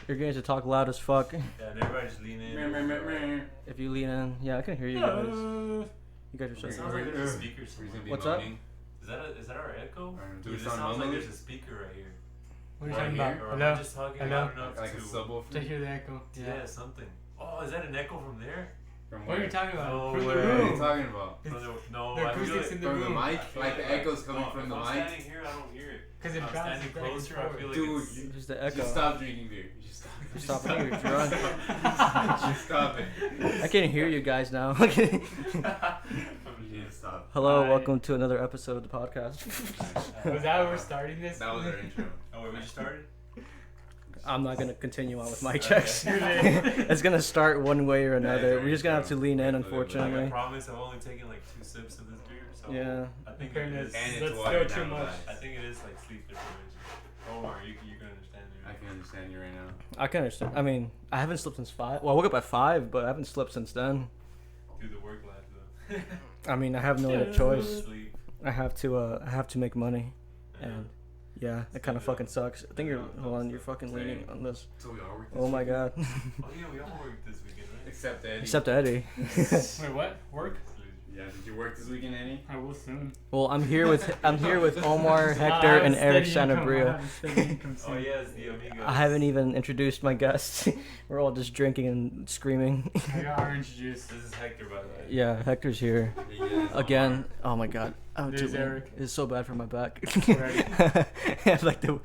You're going to talk loud as fuck. Yeah, and everybody just lean in. If you lean in, yeah, I can hear you guys. You guys are so. It sounds like there's a speaker somewhere. What's up? Is that our echo? Do it sounds like there's a speaker right here. What are you talking about? Or am I just talking loud enough like to... a subwoofer? To hear the echo. Yeah, something. Oh, is that an echo from there? From What are you talking about? No From the way. What are you room. talking about? No, The I feel acoustics like... in the From the room. mic? Like the echo's coming from the if mic? I'm standing here, I don't hear it. Because it I'm bounces standing back and closer, I forth. feel like Dude, it's... Just the echo. Just stop drinking beer. You just stop. Stop it. You're drunk. Just stop it. I can hear you guys now. Stop. Hello, Hi. welcome to another episode of the podcast. Was that how we're starting this? That was our intro. Oh, wait, we just started? I'm not gonna continue on with mic checks. Okay. It's gonna start one way or another. We're just gonna have to lean in, Like, I unfortunately. promise I've only taken like 2 sips of this beer, so... Yeah. I think it Fairness. is... And it's That's watered still too down much. I think it is like sleep deprivation. Omar, you can understand me. I can understand you right now. I can understand. I mean, I haven't slept since 5. Well, I woke up at 5, but I haven't slept since then. Do the work life though. I mean, I have no other choice. Sleep. I have to make money, and yeah, it kind of fucking sucks. I think you're hold on, you're fucking leaning on this. So we all work Oh my god. Oh yeah, we all worked this weekend, right? Except Eddie. Except Eddie. Wait, what? Work? Yeah, did you work this weekend, Eddie? I will soon. Well, I'm here with Omar, Hector, and Eric Sanabria. Oh yeah, it's the Amigos. I haven't even introduced my guests. We're all just drinking and screaming. I got orange juice. This is Hector, by the way. Yeah, Hector's here again. Oh my god. Oh, There's dude, Eric. it's so bad for my back. Already. Like if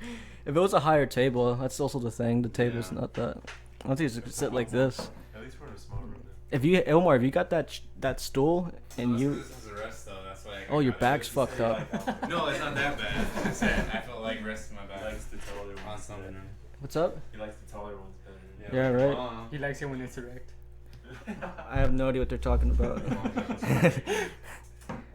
it was a higher table, that's also the thing. The table's Yeah. not that. I don't think it's gonna sit like this. At least we're in a small room. Then. If you Omar, if you got that stool and you, This is a rest though. That's why. oh, your back's fucked up. No, it's not that bad. I said I felt like resting my He back likes the taller ones. on something. better. What's up? He likes the taller ones better. Yeah, right. He likes it when it's erect. I have no idea what they're talking about.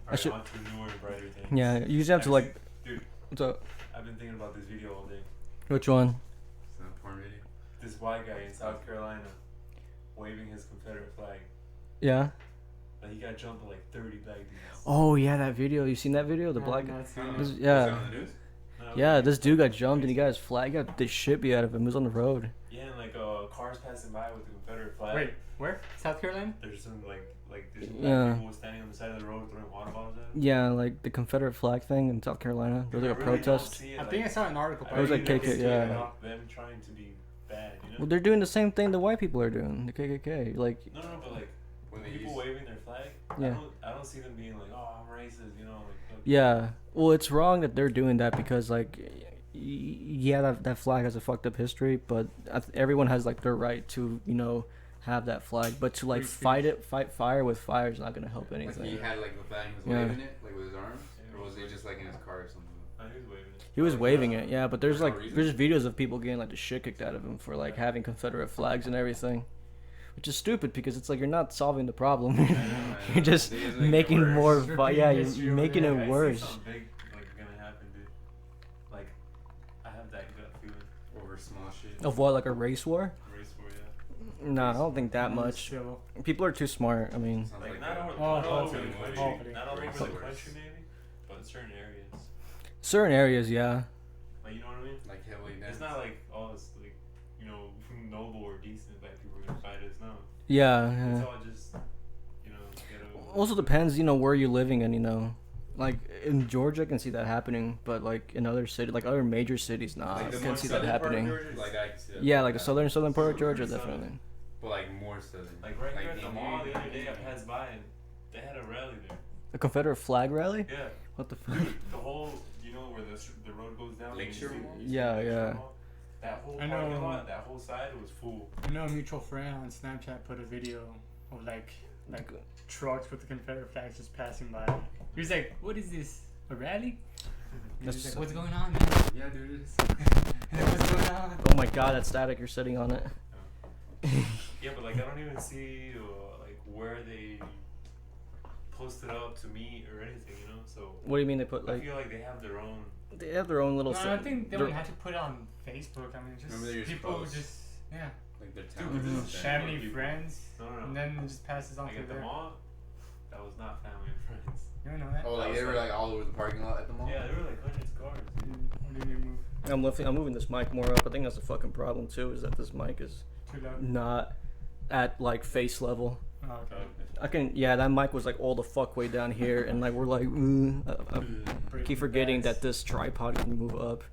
Alright, should- on to newer and brighter things. Yeah, you usually have to like. Dude, What's up? I've been thinking about this video all day. Which one? It's not a porn video. This white guy in South Carolina waving his Confederate flag. Yeah. Like he got jumped by like 30 black dudes. Oh yeah, that video. You seen that video? The I black. have not seen This- it. Was it yeah. on the news? No, Yeah, this dude got jumped and he got his flag. He got the shit beat out of him. He was on the road. Yeah, and like cars passing by with the Confederate flag. Wait, where? South Carolina? There's some like there's some Yeah. black people standing on the side of the road throwing water bottles at him. Yeah, like the Confederate flag thing in South Carolina. There was like a I really don't protest. see it, I like, think I saw an article. It was like really KK, don't see it, yeah. like, them trying to be bad, you know? Well, they're doing the same thing the white people are doing. The KKK. Like, No, but like When they people use waving their flag, Yeah. I don't see them being like, oh, I'm racist, you know? Like, yeah. Well, it's wrong that they're doing that because like, yeah, that flag has a fucked up history, but everyone has like their right to have that flag. But to like Free fight fire with fire is not gonna help like anything. he had like the flag, he was Yeah. waving it like with his arms, or was it just like in his car or something? he was waving it. He was waving it, yeah, but there's For no like reason? there's videos of people getting like the shit kicked out of him for like having Confederate flags and everything, which is stupid because it's like you're not solving the problem. You're just It doesn't make it making worse. more. Repeating Yeah, history you're over making there. it I see worse. something big like gonna happen, dude. Like, I have that gut feeling. Over small shit. Of what, like a race war? Race war, yeah. Nah, I don't think that much. Still. People are too smart. I mean, Sounds Like, like not, a- all, not all over the hopefully. country, Hopefully. not all over the Hopefully. country maybe, but in certain areas. certain areas, yeah. Like, you know what I mean? like heavily It's dense. not like all this like, noble or decent black people are gonna fight us. No, Yeah, it's yeah. all just ghetto. Also depends, where you're living and like in Georgia, I can see that happening, but like in other cities, like other major cities, nah, I Like the can't more see that southern part of happening. Georgia, like I can see that. Yeah, like the southern part of Georgia, Southern. definitely. But like more southern. Like right here at the in mall here, the other day, I passed by and they had a rally there. A Confederate flag rally? Yeah, What the fuck? the whole where the road goes down. Lakeshore and you see- Mall? you see Yeah, Lakeshore yeah. Mall? That whole I know. parking lot, that whole side was full. I know a mutual friend on Snapchat put a video of like trucks with the Confederate flags just passing by. He was like, "What is this? A rally?" And That's he's like, so- "What's going on, man?" Yeah, dude. It is. And then, what's going on? Oh my god, that static, you're sitting on it. Yeah, but like I don't even see like where they posted up to meet or anything, you know. So What do you mean they put I like, feel like they have their own. they have their own little No, I set- think they their- would have to put it on Facebook. I mean, Remember they just used people posts? just yeah, Like their Dude, town. this is and shit. shit. family, people. friends, No. and then it just passes on Like to at the there. mall, that was not family and friends. You don't know that? Oh, like they were like all over the parking lot at the mall. Yeah, there were like hundreds of cars. Dude. What do you move? I'm moving this mic more up. I think that's the fucking problem too. Is that this mic is Too loud? not at like face level. Oh, okay. That mic was like all the fuck way down here, and like we're like, I keep forgetting that this tripod can move up.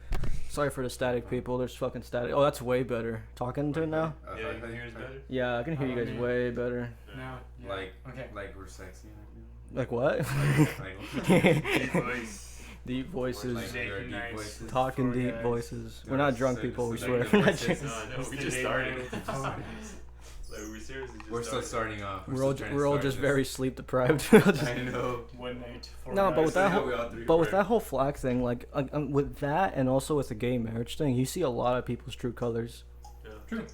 Sorry for the static, people. There's fucking static. Oh, that's way better. Talking to it now? Yeah, you can hear us better? Yeah, I can hear you guys way better. Now, yeah. Like we're sexy. Like what? Like, Voice. Deep voices. like Naked there are deep nights. voices. Talking For deep guys. voices. No, We're not it's drunk so- people, we so swear. like We're the not voices. drunk. No, we just started. Like, we seriously just We're still started. starting off. We're all just very sleep deprived. I know. One night. No, but with that whole, we all three but with were. that whole flag thing, like with that, and also with the gay marriage thing, you see a lot of people's true colors. True.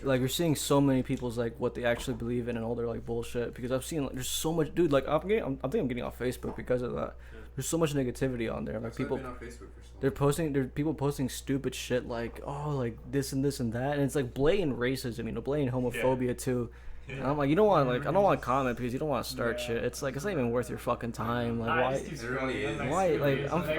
Like you're seeing so many people's like what they actually believe in and all their like bullshit. Because I've seen like, there's so much, dude. Like I think I'm getting off Facebook because of that. Yeah. There's so much negativity on there. Like people, Been on Facebook for so there are people posting stupid shit like like this and this and that, and it's like blatant racism, blatant homophobia too. And I'm like, you don't want like I don't want to comment because you don't want to start Yeah. shit. It's like it's not even worth your fucking time. Like why? It really is. Why? Like I'm How too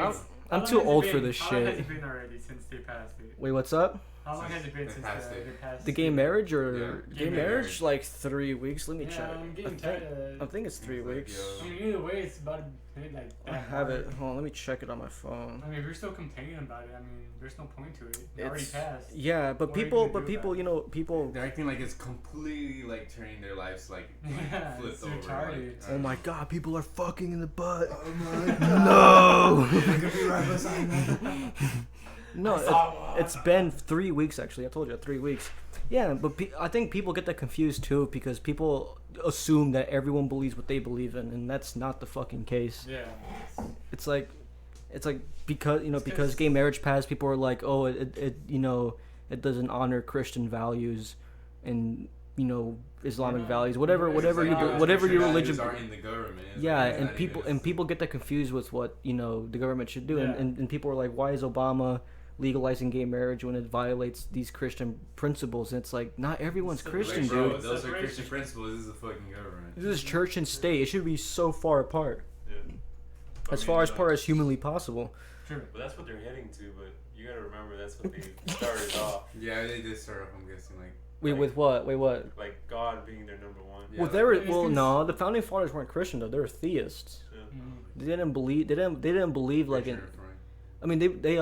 long has it old for been? this How long has shit. it been already since they passed it? Wait, what's up? How long has it been They since passed they it. passed The gay marriage or Yeah. gay Gay marriage? marriage. Like 3 weeks. Let me Yeah, check. I'm I getting think, tired I of. think it's 3 It's like, weeks. yo. I mean, either way, it's about to hit like. I that have it. hard. Hold on, let me check it on my phone. I mean, if you're still complaining about it, I mean, there's no point to it. It already It's passed. yeah, but What are you people, gonna do about it? people. They're acting like it's completely like turning their lives like Yeah, flipped it's over. retarded. Like, Oh my god, people are fucking in the butt. Oh my god. No. I could be right beside me. No, it's been 3 weeks actually. I told you 3 weeks. Yeah, but I think people get that confused too because people assume that everyone believes what they believe in, and that's not the fucking case. Yeah. It's like because It's because 'cause- gay marriage passed, people are like, oh, it doesn't honor Christian values, and Islamic Yeah. values, whatever It's whatever like, you oh, whatever your Christian religion. values are in the government. It's Yeah, like, and I people think and people get that confused with what the government should do, Yeah. and people are like, why is Obama legalizing gay marriage when it violates these Christian principles? And it's like, not everyone's It's Christian, like, bro, dude. those are Separation. Christian principles. This is the fucking government. This is church and state. It should be so far apart, Yeah. as far as humanly possible. True. But that's what they're heading to. But you gotta remember that's what they started off. Yeah, they did start off. I'm guessing like. Wait, with what? Wait, what? Like God being their number one. Yeah, Well, like- they were. It's Well, cons- no, the founding fathers weren't Christian though. They were theists. Yeah. They didn't believe. They didn't believe like in. I mean, they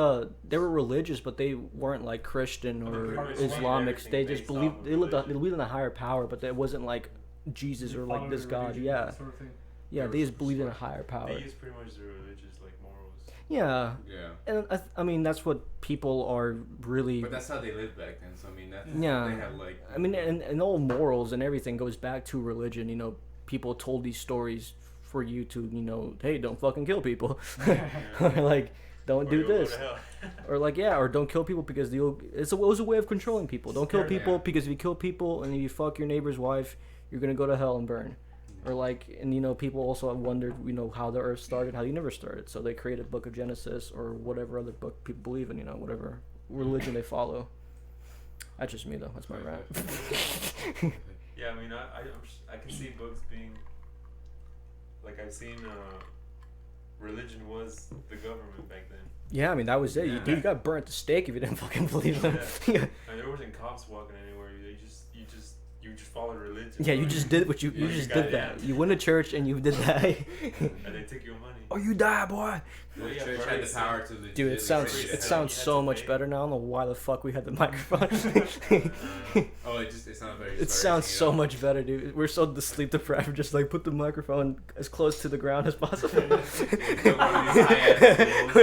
were religious, but they weren't like Christian But or they believed Islamic. everything They just based believed off of they believed in a higher power, but it wasn't like Jesus or like Follow this the God. religion, Yeah, that sort of thing. yeah. They They were just believed in a smart. higher power. They use pretty much their religious like morals. Yeah, Yeah. and I mean that's what people are really. But that's how they lived back then. So I mean, that's Yeah. They had like. I mean, and all morals and everything goes back to religion. People told these stories for you to hey, don't fucking kill people, or like don't Or do you'll go this. to hell. Or like or don't kill people because it was a way of controlling people. Don't kill Scare them. people because if you kill people and you fuck your neighbor's wife, you're gonna go to hell and burn. Or like, and people also have wondered how the earth started, how the universe started. So they created Book of Genesis or whatever other book people believe in, whatever religion they follow. That's just me though. That's my rant. Yeah, I mean, I can see books being like I've seen. Religion was the government back then. Yeah, I mean that was it. Yeah. Dude, you got burnt at the stake if you didn't fucking believe them. Yeah. And there wasn't cops walking anywhere. You just followed religion. Yeah, you just did what you Yeah, just you did got- that. yeah. You went to church and you did that. And they took your money. Oh, you die, boy. Well, The yeah, church but had it's- the power to. Dude, it sounds crazy. it You sounds had so to much pay. better now. I don't know why the fuck we had the microphone. Oh, it sounds very. It sounds so much better, dude. We're so sleep deprived. We're just like put the microphone as close to the ground as possible. Sound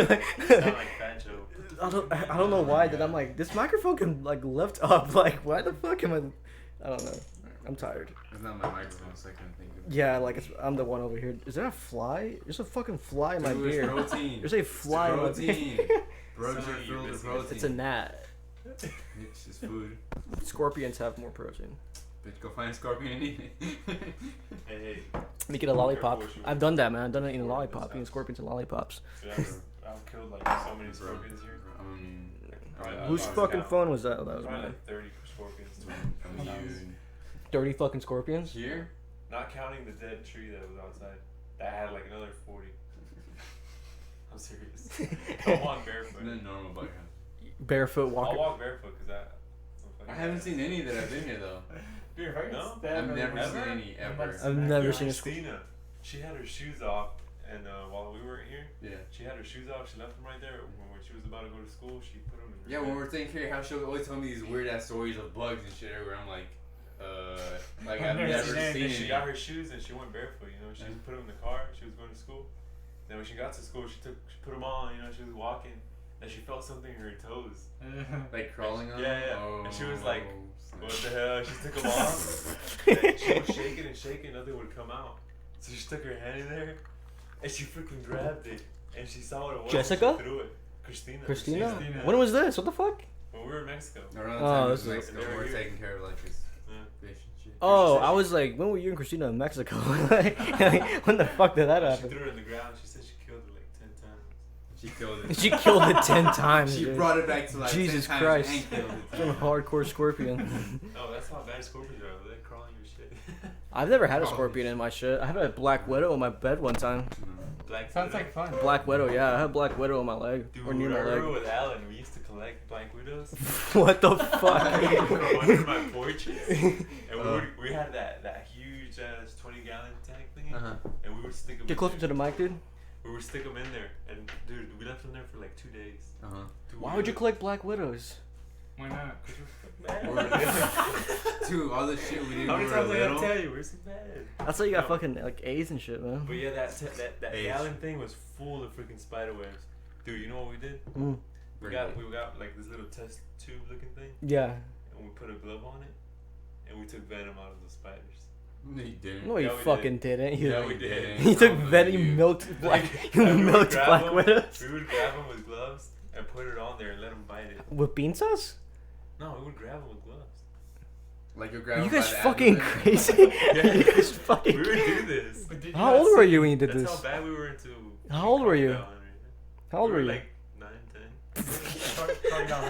like Fat Joe. I don't know why that I'm like this microphone can like lift up. Like why the fuck am I don't know. I'm tired. It's not my microphone, so I can't think of it. Yeah, like I'm the one over here. Is there a fly? There's a fucking fly in my Dude, it's beard. protein. There's a fly in my protein. beard. Roads are Some of you filled with biscuits. protein. It's a gnat. It's just food. Scorpions have more protein. Bitch, go find a scorpion and eat it. Hey, Make it a lollipop. Careful what you I've done that, man. I've done it in a Scorpions lollipop, house. eating scorpions and lollipops. I've killed like so many scorpions here. Whose fucking phone was that? That was Probably mine. like 30 scorpions. From you. 30 fucking scorpions? Here? Not counting the dead tree that was outside. That had like another 40. I'm serious. Don't walk barefoot. And then normal bike. Barefoot I'll walking. walk barefoot because I haven't seen any that I've been here though. Dude, if I could No? stab I've never Ever? seen any ever. I've never seen a Christina. She had her shoes off, and while we weren't here, Yeah. she had her shoes off. She left them right there. When she was about to go to school, she put them in her Yeah, bed. when we're taking care of how she'll always tell me these weird ass stories of bugs and shit everywhere. I'm like, like I've I've never never seen seen And she any. got her shoes and she went barefoot. You know, she Yeah. put them in the car. She was going to school. Then when she got to school, she put them on. You know, she was walking, and she felt something in her toes. Like crawling on Yeah, them? yeah. Oh, And she was like, snap. what the hell? She took them off. And she was shaking and shaking, nothing would come out. So she stuck her hand in there, and she freaking grabbed it, and she saw what it was. Jessica? And she threw it. Christina. Christina? Christina. When was this? What the fuck? When we were in Mexico. Around the Oh, time this in is- Mexico, they were we're here. taking care of like this Yeah. fish and shit. Oh, I was like, when were you and Christina in Mexico? When the fuck did that She happen? threw it in the ground. She said she killed it like 10 times. She killed it. She killed it 10 times. She dude. brought it back to like Jesus 10 Christ. times and killed it. Some hardcore scorpion. No, that's how bad scorpions are. They're crawling your shit. I've never had a scorpion in my shit. I had a black widow in my bed one time. Black Sounds widow. like fun. Black widow, yeah. I had a black widow in my leg. Dude, or near I my remember leg. with Alan, we used to collect black widows. What the fuck? Under my porches. And we had that huge 20-gallon tank thingy. Uh-huh. And we would stick them Get in closer there. to the mic, dude. We would stick them in there. And dude, we left them there for like 2 days. Uh-huh. Dude, Why we would you were- collect black widows? Why not? Dude, all the shit we did How when many we were times I gotta little. tell you? We're so bad. That's why you got No. fucking like A's and shit, man. But yeah, that Age. gallon thing was full of freaking spider webs. Dude, you know what we did? Mm. We got like this little test tube looking thing, Yeah. and we put a glove on it, and we took venom out of the spiders. No, you didn't. No, you Yeah, we fucking didn't. You, Yeah, we did. he took Oh, venom, you- you milked black, you And we would milked grab black 'em- widows. We would grab them with gloves and put it on there and let them bite it. With bean sauce? No, we would grab them with gloves. Like you're Are grabbing you by guys the fucking abdomen. crazy? You guys We fucking would do this. But did How not old were see- you when you did That's this? how bad we were into. How old were you? crocodile hunting. How old We were you? Like 9, 10. Crocodile. My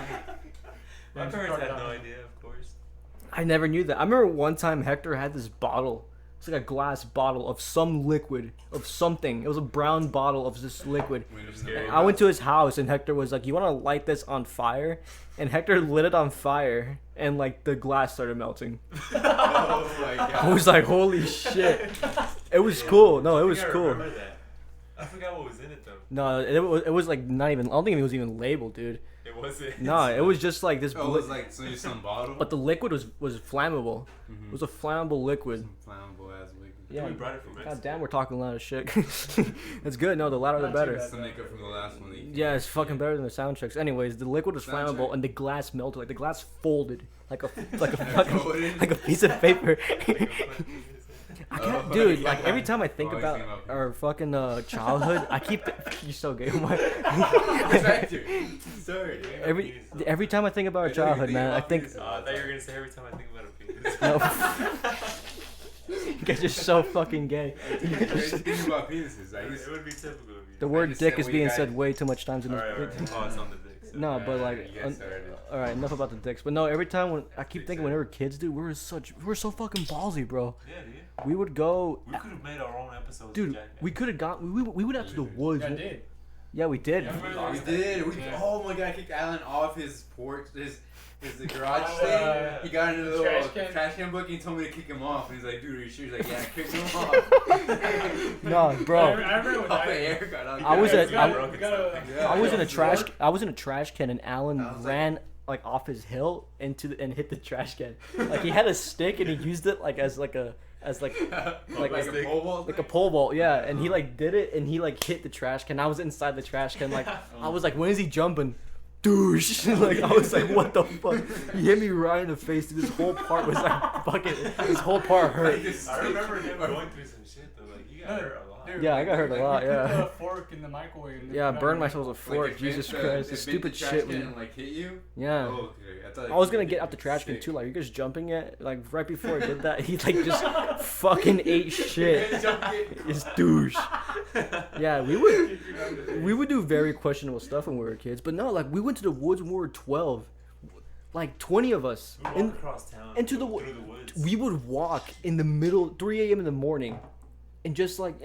That's parents had crocodile. no idea, of course. I never knew that. I remember one time Hector had this bottle. It's like a glass bottle of some liquid, of something. It was a brown bottle of this liquid. When it was Scary. in the I went to his house and Hector was like, "You want to light this on fire?" And Hector lit it on fire and like the glass started melting. Oh my god. I was like, "Holy shit!" It was cool. No, it I was think I cool. remember that. I forgot what was in it though. No, it was like not even. I don't think it was even labeled, dude. It wasn't. No, it was just like this. Oh, it was like so just some bottle. But the liquid was flammable. It was a flammable liquid. Some flammable ass liquid. Yeah. We brought it from Mexico. God damn, we're talking a lot of shit. That's good. No, the louder the Not too better. bad. To make up from the last one. that you- Yeah, it's fucking better than the sound checks. Anyways, the liquid was Sound flammable check. and the glass melted. Like the glass folded like a Folded? fucking like a piece of paper. I can't, Oh, dude. yeah. Like every time I think Always about think about our fucking childhood, I keep. You're so gay. Omar. Hector. Sorry. every time I think about our I know you childhood, think man, I about think. penis. I thought you were gonna say every time I think about a penis. No. You guys are so fucking gay. Think about penises. I used It would be typical of you. The word just dick said is what being you said guys- way too much times in this. Alright. Oh, it's on the dick. So. No, but like, you guys started. all right, enough about the dicks. But no, every time when I keep thinking when we were kids, dude, we were so fucking ballsy, bro. Yeah, dude. We would go, We could have made our own episodes. dude. of Jackass. We could have got. We went out to the woods. I did. Yeah, we did. Yeah, We did. Yeah. Oh my god! I kicked Alan off his porch. His garage Oh, thing. yeah. He got into the Trash little can. trash can book. And he told me to kick him off. And he's like, "Dude, are you sure?" He's like, "Yeah, I kicked him off." No, bro. I remember when Oh, I. air got on. I was Yeah, at- we I- broke gotta- something. Yeah. I was in a Yeah. trash. I was in a trash can, and Alan I was like- ran like off his hill and hit the trash can. Like he had a stick and he used it like as like a like like a pole vault. like a pole vault, yeah. And he like did it and he like hit the trash can. I was inside the trash can, like I was like, when is he jumping? Douche! Like I was like, what the fuck? He hit me right in the face. Dude, this whole part was like fucking. This whole part hurt. I remember him going through some shit though. Like you got hurt a lot. Dude, Yeah, I got hurt a lot. Put the Yeah. fork in the microwave. and then Yeah, put it burn on myself with a fork. if Jesus it- Christ, if the it stupid the trash shit. can Man. like hit you. Yeah. Oh, okay. thought I was gonna you get out the trash can sick. too. Like you guys jumping it, like right before he did that, he like just fucking ate shit. It's douche. Yeah, we would do very questionable stuff when we were kids. But no, like we went to the woods when we were 12. like 20 of us. We walk across town. Into through the the woods. We would walk in the middle, 3 a.m. in the morning, and just like,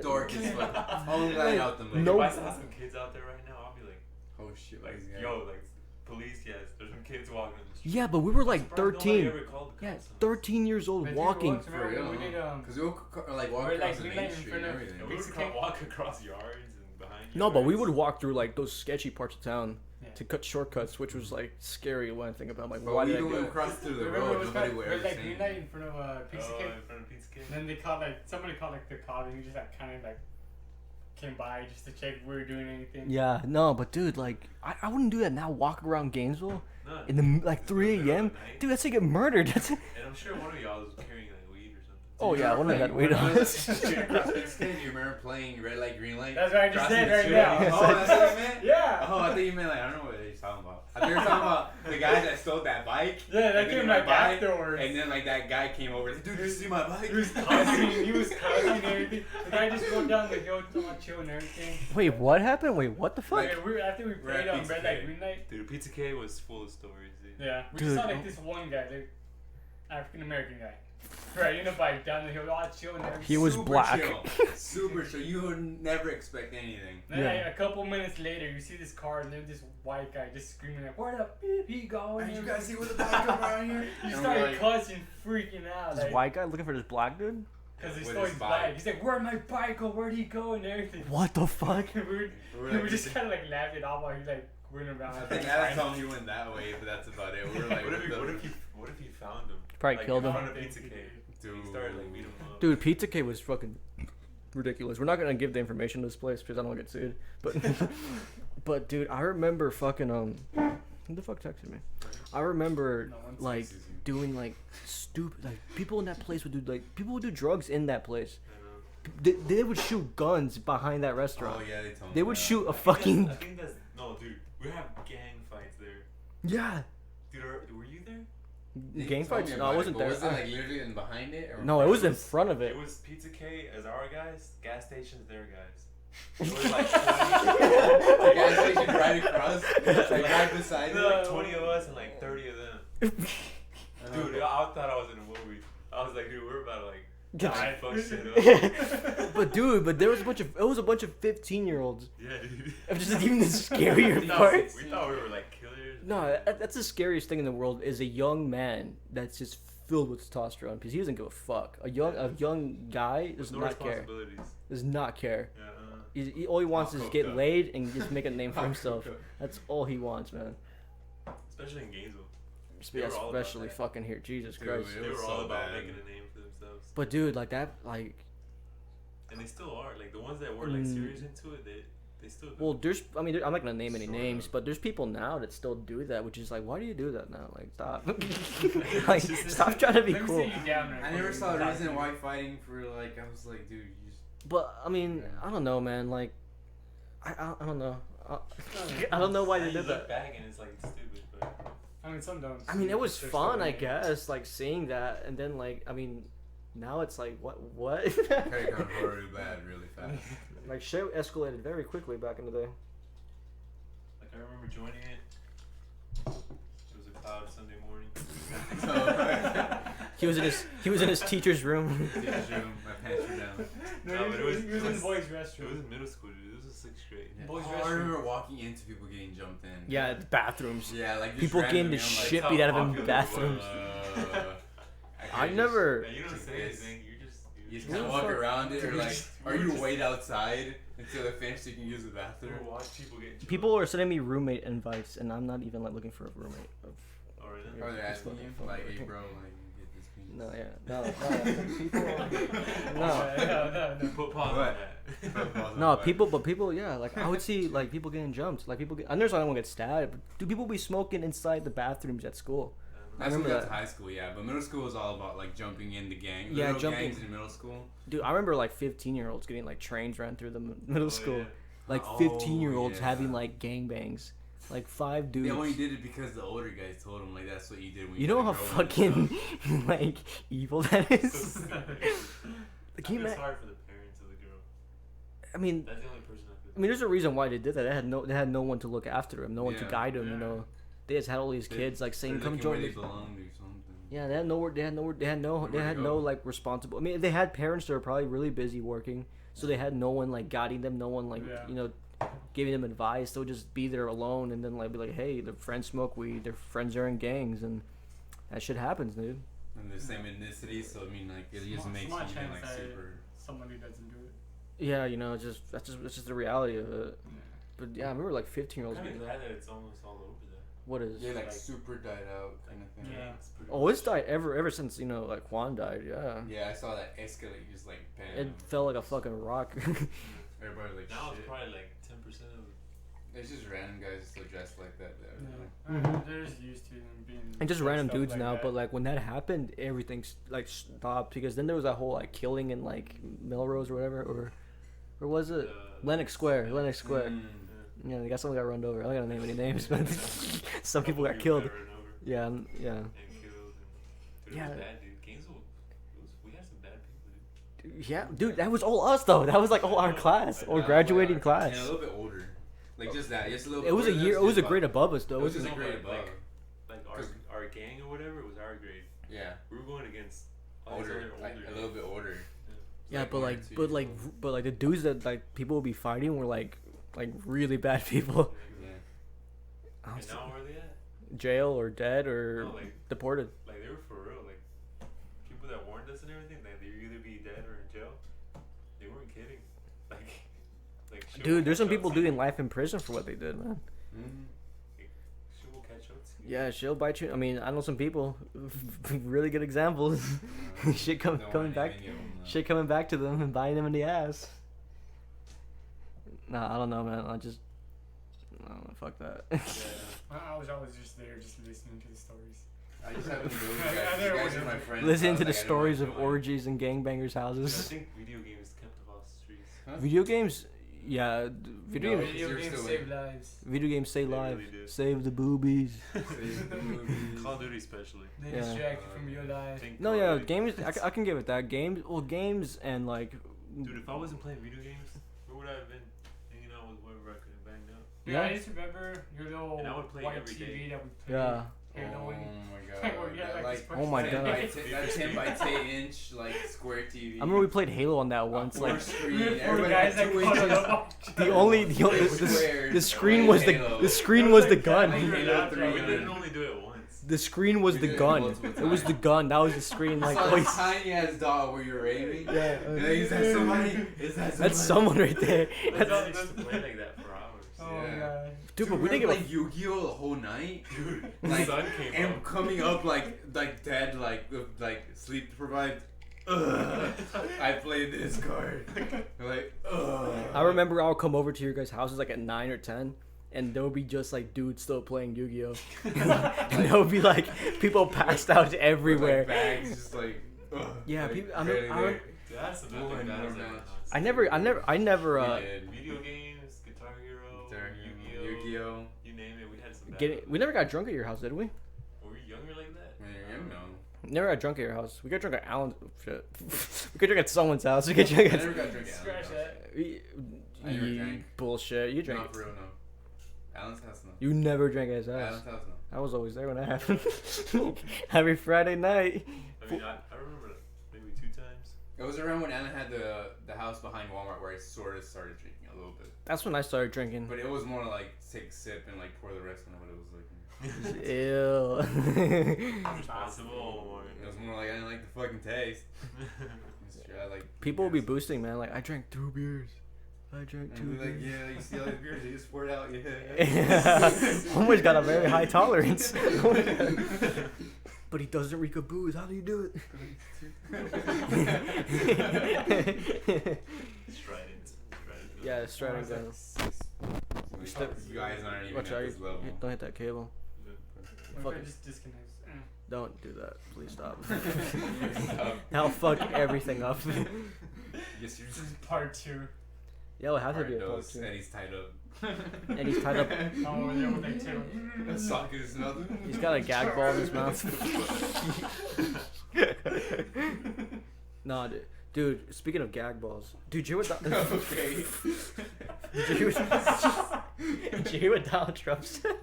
Dark as fuck. Only light out the middle. No. If I saw some kids out there right now, I'll be like, Oh shit. like, these guys. yo, like, police, yes. There's some kids walking in the street. yeah, but we were like Surprised nobody 13. ever called the Yeah, cops on us. 13 years old But walking. dude, For real. we did, Because we would like walk we're, across like, the we main like in street front and of- everything. And we would walk across yards and behind you. No, but we would walk through like those sketchy parts of town Yeah. to cut shortcuts, which was like scary when I think about like But why we did I don't go? even cross through the Remember it road. was Nobody kind would of, ever like say green light in front of Pizza Oh, Cake. in front of Pizza Cake. And then they called like somebody called like the cop and we just like kind of like came by just to check if we were doing anything. Yeah, no, but dude, like I wouldn't do that now. Walk around Gainesville No, in the like it's 3 the middle a.m. of the night. Dude, that's to get murdered. That's And I'm sure one of y'all was carrying like weed or something. Oh yeah, one of that weed on us. Do you remember playing red light, green light? That's what I just Crossing said the right street? now. Oh, that's what you meant? Yeah. Oh, I thought you meant like, I don't know what he's talking about. I thought you were talking about the guy that stole that bike. Yeah, that and then came he like went by, afterwards. And then like that guy came over, like, dude, did you see my bike? He was cussing and everything. The guy just wrote down like, yo, it's not chill and everything. Wait, what happened? Wait, what the fuck? Like, Yeah, after we we're at played Pizza red light, Cake. green light. Dude, Pizza K was full of stories, dude. Yeah, we Dude, just saw like oh. this one guy, like African American guy, riding a bike down the hill, all chill and everything. He was super black. Chill. Super chill. You would never expect anything. Then Yeah. like, a couple minutes later, you see this car and there's this white guy just screaming like, "Where the beep he going?" Hey, you guys see where the bike come around here? He And started we're like, cussing, freaking out, This like, white guy looking for this black dude? because he with stole his his bike. bike. He's like, "Where'd my bike go? Where'd he go?" and everything. What the fuck? we were, We're we like, were just kind of like laughing off while he like went around. I think Adam told me he went that way, but that's about it. We were like, What if what what if he found him? Probably like, killed in him. front of Pizza K. Dude. He started like beating him up. Dude, Pizza K was fucking ridiculous. We're not gonna give the information to this place because I don't want to get sued. But, but dude, I remember fucking who the fuck texted me? I remember No one like texts you. doing like stupid like people in that place would do like people would do drugs in that place. I know. They would shoot guns behind that restaurant. Oh yeah, they told me. They would that. shoot a I think fucking that's no, dude. We have gang fights there. yeah Dude, were you there? They gang told fights. me No, about I it, wasn't but there. Was it like literally in behind it? Or No, it was in front of it. It was Pizza K as our guys, gas stations their guys. It was like The gas station right across, like right beside there were like it. 20 of us and like 30 of them. Dude, I thought I was in a movie. I was like, dude, we're about to like die, fuck shit up. but there was a bunch of 15-year-olds. Yeah, dude. Just even the scarier We thought, part. we thought we were like killers. No, that's the scariest thing in the world is a young man that's just filled with testosterone because he doesn't give a fuck. A young guy does With no not care. responsibilities. Does not care. Yeah. All he wants is Cooked get up. laid and just make a name for How himself. cooked up. That's all he wants, man. Especially in Gainesville. They were all about Especially that. fucking here, Jesus Dude, Christ. It They was were all so about bad. making a name for themselves. But dude, like that, like, And they still are. Like the ones that were like serious into it, they still do. well, I'm not gonna name any names, but there's people now that still do that, which is like, why do you do that now? Like, stop. Like, stop trying to be Let me cool. sit you down right I quick. never saw a Without reason you. why fighting for like. I was like, dude, you just. But I mean, I don't know, man. Like, I don't know. I don't know why they You did look that. back and it's like stupid, but I mean, some don't. I mean, it was They're fun, still I doing it. guess, like seeing that, and then like, I mean, now it's like, what? Kind of really bad, really fast. Like, shit escalated very quickly back in the day. like I remember joining it. It was a cloud Sunday morning. He was in his teacher's room. Teacher's room, my pants were down. No, No, he but was, it he was in the boys' It restroom. was in middle school, dude. This was 6th grade. Yeah. Boys' Oh, I restroom. remember walking into people getting jumped in. Yeah, the bathrooms. Yeah, like just People getting the randomly, I'm like, shit how beat out of him in popular it bathrooms. I just- never. Man, you don't Just say this. anything. You just Who kind of the walk fuck- around it, or Dude, like, just- or we're you just- wait outside until they finish so you can use the You bathroom. ever watch people get People are sending me roommate invites, and I'm not even like looking for a roommate. Alright, Yeah. Or they're Just asking fucking you, phone like, working. hey bro, like, you get this piece. No, people. No. Put pause What? on that. No, people, yeah. Like I would see like people getting jumped. Like people get. I never saw anyone get stabbed. But do people be smoking inside the bathrooms at school? I remember that's that. high school, yeah, but middle school was all about like jumping into gangs. Yeah, Little jumping- gangs in middle school. Dude, I remember like 15-year-olds getting like trains ran through the middle Oh, school. yeah. Like Oh, 15-year-olds yeah. having like gangbangs. Like 5 dudes. They only did it because the older guys told them like that's what you did when You you know got how a girl and fucking like evil that is. So Like, I can you feel ima- sorry for the parents of the girl. I mean, That's the only person I feel. there's a reason why they did that. They had no one to look after him, no one to Yeah. guide him. You Yeah. know, they just had all these kids like saying, "Come join." Where they belonged or something. Yeah, they had nowhere. They had no like responsible. I mean, they had parents that were probably really busy working, so they had no one like guiding them, no one like giving them advice. They'll just be there alone, and then like be like, "Hey, their friends smoke weed. Their friends are in gangs, and that shit happens, dude." And the same ethnicity, so I mean, like it just makes you like super. Somebody doesn't do it. Yeah, that's just the reality of it. Yeah. But yeah, I remember like 15-year-olds. I'm kind of glad that it's almost all over there. What is? Yeah, like super died out kind of thing. Yeah. Oh, it's died ever since like Juan died. Yeah. Yeah, I saw that escalate just like bam. It felt like a fucking rock. Everybody like now shit. it's probably like 10% of. It's just random guys still dressed like that. They're just used to them being. And just random dudes like now, that. but like when that happened, everything's like stopped because then there was that whole like killing in like Melrose or whatever, or was it Lenox Square? Lenox Square. Yeah, they got someone got run over. I'm not gonna name any names, but some people got killed. Yeah, yeah. And killed. And, dude, Yeah. it was bad, dude. Gainesville, we had some bad people, dude. Yeah, dude, that was all us though. That was like all our class or graduating class. And a little bit older. Like just that, just a little. It was a older, year. It just was a above. grade above us though. It was It just a wasn't- grade above. Like our gang or whatever, it was our grade. Yeah, We were going against all these older, other like older a little bit older. Yeah, Like but one or like, two but years like, older. but like the dudes that like people would be fighting were like really bad people. Yeah. I And was- now where are they at? Jail or dead or No, like deported. Like they were for real. Like people that warned us and everything, like they'd either be dead or in jail. They weren't kidding. Like shit will Dude, there's some catch up people to you. doing life in prison for what they did, man. Mm-hmm. Shit will catch up to you. Yeah, she'll bite you. I mean, I know some people, really good examples. Shit coming back, shit coming back to them and biting them in the ass. Nah, I don't know, man. I don't know, fuck that. I was always just there, just listening to the stories. I just haven't those I guys. never You guys was are my into- friends. Listening so to I the was like, I don't stories wanna of feel like- orgies and gangbangers' I houses. think video games kept us off the streets. Huh? Video games, yeah, video No, games. Video you're games still save in. lives. Video games save They lives, really do. save the boobies. Save the movies. Call of Duty especially. They Yeah. distract you from your life. Think No, Call yeah, of Duty. games. I can give it that. Games and like. Dude, if I wasn't playing video games, where would I have been? Hanging out with whoever I could have banged out. Yeah, I Yeah. used to remember your little And I would play white every TV day. that we played. Yeah. Oh Here, no one- my god. Where you had, That, like, Oh my 10 god. by 10 that 10 by 10 inch like square TV. I remember we played Halo on that once. Four Like screen. Four Everybody guys had that 2 caught inches. up. the only Squares. the screen was Halo. the screen was the Like gun. Halo We 3. didn't only do it once. The screen was We the did it gun. multiple It was the times. gun. That was the screen. Like, Saw oh, this tiny ass dot where you're aiming. Yeah. And then is that somebody? Is that somebody? that's someone right there. That's all used to play like that for hours. Oh Yeah. my god. Dude, but we didn't like give a. Yu-Gi-Oh the whole night. Dude, Like, the sun came and up. coming up like dead like sleep deprived. Ugh, I played this card. Like, ugh. I remember I'll come over to your guys' houses like at 9 or 10. And there would be just like dudes still playing Yu-Gi-Oh, and there would be like people passed out everywhere. With, like, bags, just like, ugh, Yeah, like, people. barely there. Dude, that's the More thing and that more was like match. I never. We did. Video games, Guitar Hero, Guitar Hero, Yu-Gi-Oh, Yu-Gi-Oh. you name it, we had some bad Getting, ones. we never got drunk at your house, did we? Were we younger like that? Man, no. Never got drunk at your house. We got drunk at Alan's. Shit. We got drunk at someone's house. We got drunk I at. never got drunk at Scratch Alan's house. that. I never Ye- drank. Bullshit. You drank. Not for real, no. Alan's house, no. You never drank at his house. Alan's house, no. I was always there when that happened. Every Friday night. I mean, I remember maybe 2 times. It was around when Alan had the house behind Walmart where I sort of started drinking a little bit. That's when I started drinking. But it was more like take a sip and like pour the rest on what it was like. Ew. Responsible, Omar. It was more like I didn't like the fucking taste. It's true, I like People will be yes. boosting, man. Like, I drank 2 beers. I drank 2 And they're like, beers. yeah, you see all these beers, you just poured out, yeah. Homer's got a very high tolerance. But he doesn't reek of booze. How do you do it? Strident. Yeah, Striding It's like gun. 6. You guys aren't even Watch at out. this level. Don't hit that cable. What Fuck if I it. just disconnect? Don't do that. Please stop. Stop. That'll fuck everything up. Yes, you're This is part 2. Yeah, it'll have to hard be a part nose, 2. and he's tied up. And he's tied up. Oh, yeah, with that tail. A sock in his mouth. He's got a gag ball in his mouth. Nah, dude. Speaking of gag balls, dude, you hear what? Okay. Did you hear what Donald Trump said?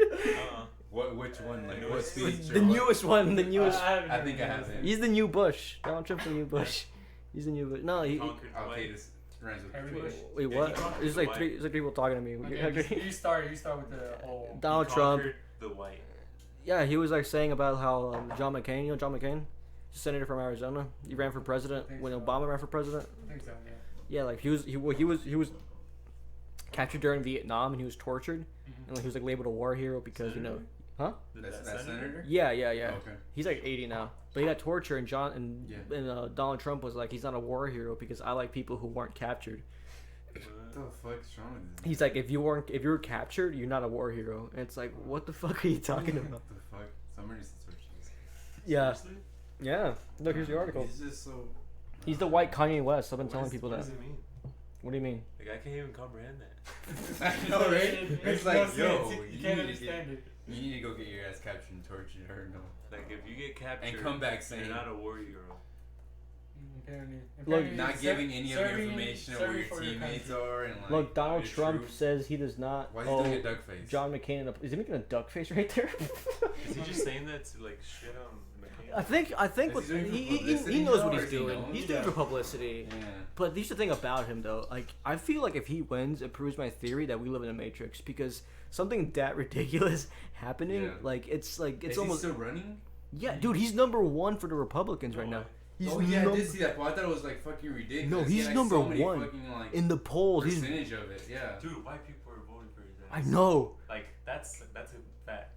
Which one? Like I know what it's speech? The newest one. The newest. I think I have him. He's the new Bush. Donald Trump's the new Bush. He's the new Bush. No, he. Conquered the Okay, white. this rhymes with Harry the Bush. Wait, Yeah, what? he conquered There's the like white. three. There's like people talking to me. Okay, you start with the whole. Donald He Trump. conquered the white. Yeah, he was like saying about how John McCain. You know John McCain, senator from Arizona. He ran for president when Obama ran for president. I think so, yeah. Yeah, like he was captured during Vietnam and he was tortured and like, he was like labeled a war hero because Senator? Huh? That's senator. Yeah. Okay. He's like 80 now, but he got tortured and Yeah. Donald Trump was like he's not a war hero because I like people who weren't captured. What the fuck's wrong with this? He's like if you were captured, you're not a war hero. And it's like what the fuck are you talking about? What the fuck? Somebody needs to search this. Yeah, Seriously? yeah. Look, here's the article. He's just so. He's the white Kanye West. I've been telling What people what that. does it mean? What do you mean? Like I can't even comprehend that. I know, right? It It's makes no like, sense. yo, You you can't need to understand it. You need to go get your ass captured and tortured or no. Like if you get captured And come back you're saying not a war hero. Apparently, Look, not giving any of your information of where your for teammates country. are and like. Look, Donald your Trump troops. says he does not. Why is he owe doing a duck face? John McCain. Is he making a duck face right there? Is he just saying that to like shit on McCain? I think Is what he doing it for he publicity knows though, what or he's is he doing. known? He's doing it for publicity. Yeah. But here's the thing about him though. Like I feel like if he wins, it proves my theory that we live in a matrix because something that ridiculous happening, Yeah. like it's Is almost he still running? yeah, dude. He's number one for the Republicans right No now. way. He's Oh yeah, I num- did see that. But I thought it was like fucking ridiculous. No, He he's had, like, number so many one fucking, like, in the polls. He's percentage of it. Yeah. Dude, white people are voting for his I ass. know. Like that's a fact.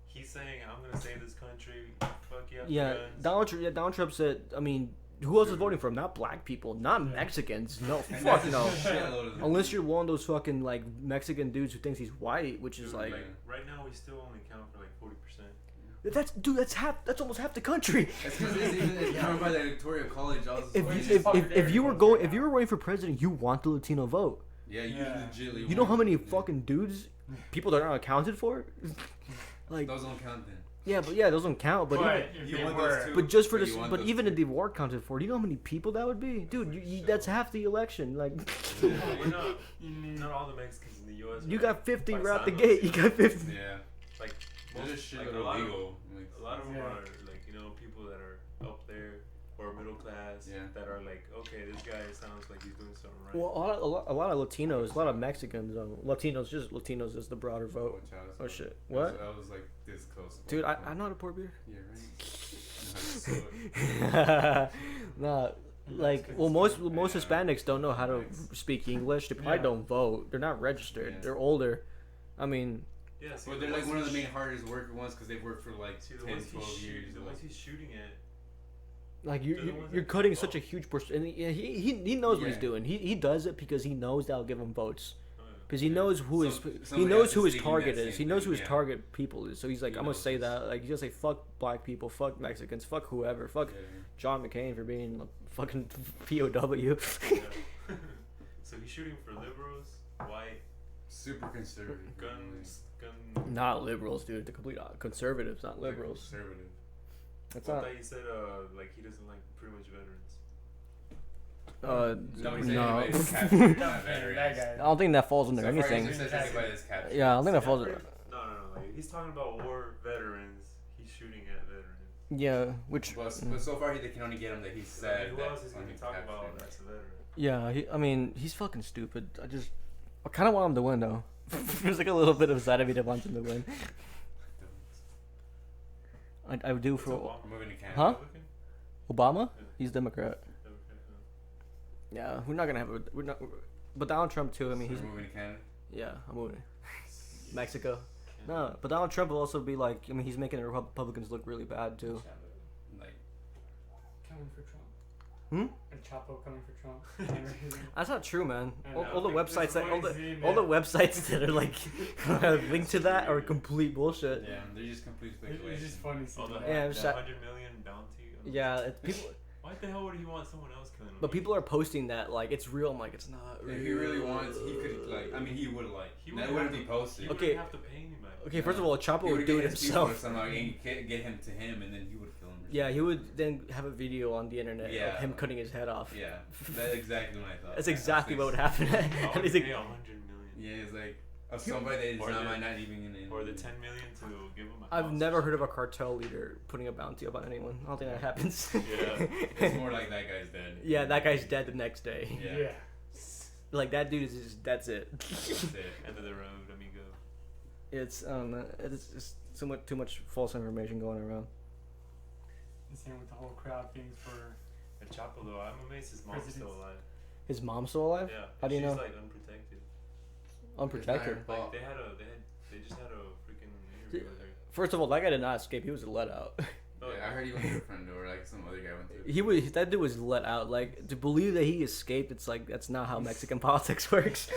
He's saying I'm gonna save this country. Fuck you. Yeah, Donald Trump said. I mean, who else is voting for him? Not black people, not Yeah. Mexicans. No, And fuck that's a no. shitload of them. Unless you're one of those fucking like Mexican dudes who thinks he's white, which is Dude, like right now we still only count for like 40%. that's almost half the country. That's because it's covered by the electoral college. I was If Well, you, he's just fucking if you were everyone going right if you now. were running for president, you want the Latino vote. yeah, you Yeah. legitimately. You know how want many it. fucking dudes, people that aren't accounted for, like Those don't count then. yeah, but yeah, those don't count. But But even, if You they want were, those two? but just for But this, you want but those even two. if they were counted for, do you know how many people that would be, dude? That's half the election. Like We're not all the Mexicans in the U.S. you are got 50 right out the paisanos, gate. You know? got 50. Yeah. Like There's most, just shit like that a lot are of legal. Like, a lot of them Yeah. are like people that are up there or middle class Yeah. that are like, okay, this guy sounds like he's doing something right. Well, a lot of Latinos, a lot of Mexicans, Latinos is the broader vote. Watch out, Oh so- shit! I What? was like this close. Dude, I know how to pour beer. Yeah, right. Nah, like, well, most Hispanics don't know how to speak English. They probably Yeah. don't vote. They're not registered. Yeah. They're older. I mean, yeah, see, But the they're like ones one of the he's main hardest working ones because they've worked for like See, the 10, ones 12 years. the like- ones he's shooting at. like They're the ones you're that cutting vote. such a huge percent. And he knows what he's Yeah. doing. He does it because he knows that'll give him votes. Because he Yeah. knows who his Somebody he knows else who is his thinking target that is. same He knows thing, who his yeah. target people is. So he's like, He I'm gonna knows say this. that. Like he's gonna say fuck black people, fuck Mexicans, fuck whoever, fuck Yeah. John McCain for being a fucking POW. So he's shooting for liberals, white, Super conservative. guns. Not liberals, dude. The complete conservatives, not Like liberals. Conservative. That's I not. thought you said like he doesn't like pretty much veterans. Don't say No. anybody's captured by that veterans. guy. I don't think that falls under So far, anything. he just says anybody that's captured. Yeah, I don't think that See, falls. I'm pretty- No. Like he's talking about war veterans. He's shooting at veterans. Yeah, which. But so far, they can only get him that he So, said who that else is he gonna talk about that's a veteran? Yeah, I mean, he's fucking stupid. I kind of want him to win though. There's like a little bit of side of me that wants him to win. I would do What's for Obama? I'm moving to Canada. Huh? Republican? Obama. He's Democrat. Democrat, Yeah, we're not gonna have a. We're not. But Donald Trump too. I mean, So he's. we're moving to Canada. Yeah, I'm moving. Mexico. No, but Donald Trump will also be like. I mean, he's making the Republicans look really bad too. Like, Coming for Trump. Hmm? And Chapo coming for Trump. That's not true, man. I All, know. all the This is websites that what all he's the saying, all the man. websites that are like linked to that are complete bullshit. yeah, they're just complete It's speculation. just funny Oh, seeing the, that. Yeah, the it's 100 million bounty. Yeah, people. Why the hell would he want someone else killing him? But people are posting that like it's real. I'm like, it's not real. If he really wants, he could like. I mean, he would like. He That wouldn't wouldn't have be to- posted. He Okay. wouldn't have to pay anybody. Okay, first of all, Chapo He would do it get his people himself. somehow and get him to him, and then he would kill him. or Yeah, he something. would then have a video on the internet Yeah. of him cutting his head off. Yeah, that's exactly what I thought. That's exactly what would happen. Oh, And he's pay like, 100 million. Yeah, it's like Of somebody that is Or the- might not even in Or the 10 million to give him a I've house. never heard of a cartel leader putting a bounty up on anyone. I don't think that happens. Yeah. It's more like that guy's dead. Yeah, that guy's dead the next day. Yeah. Like that dude is just that's it. That's it. End of the road, amigo. It's it's just too much false information going around. The same with the whole crowd things for. El Chapo though, I'm amazed his mom's still alive. His mom's still alive? Yeah. How do you she's know? like unprotected. Unprotected. Like they just had a freaking interview with her. First of all, that guy did not escape. He was let out. Oh, Yeah, I heard he went to the front door like some other guy went to. He was that dude was let out. Like to believe that he escaped, it's like that's not how Mexican politics works.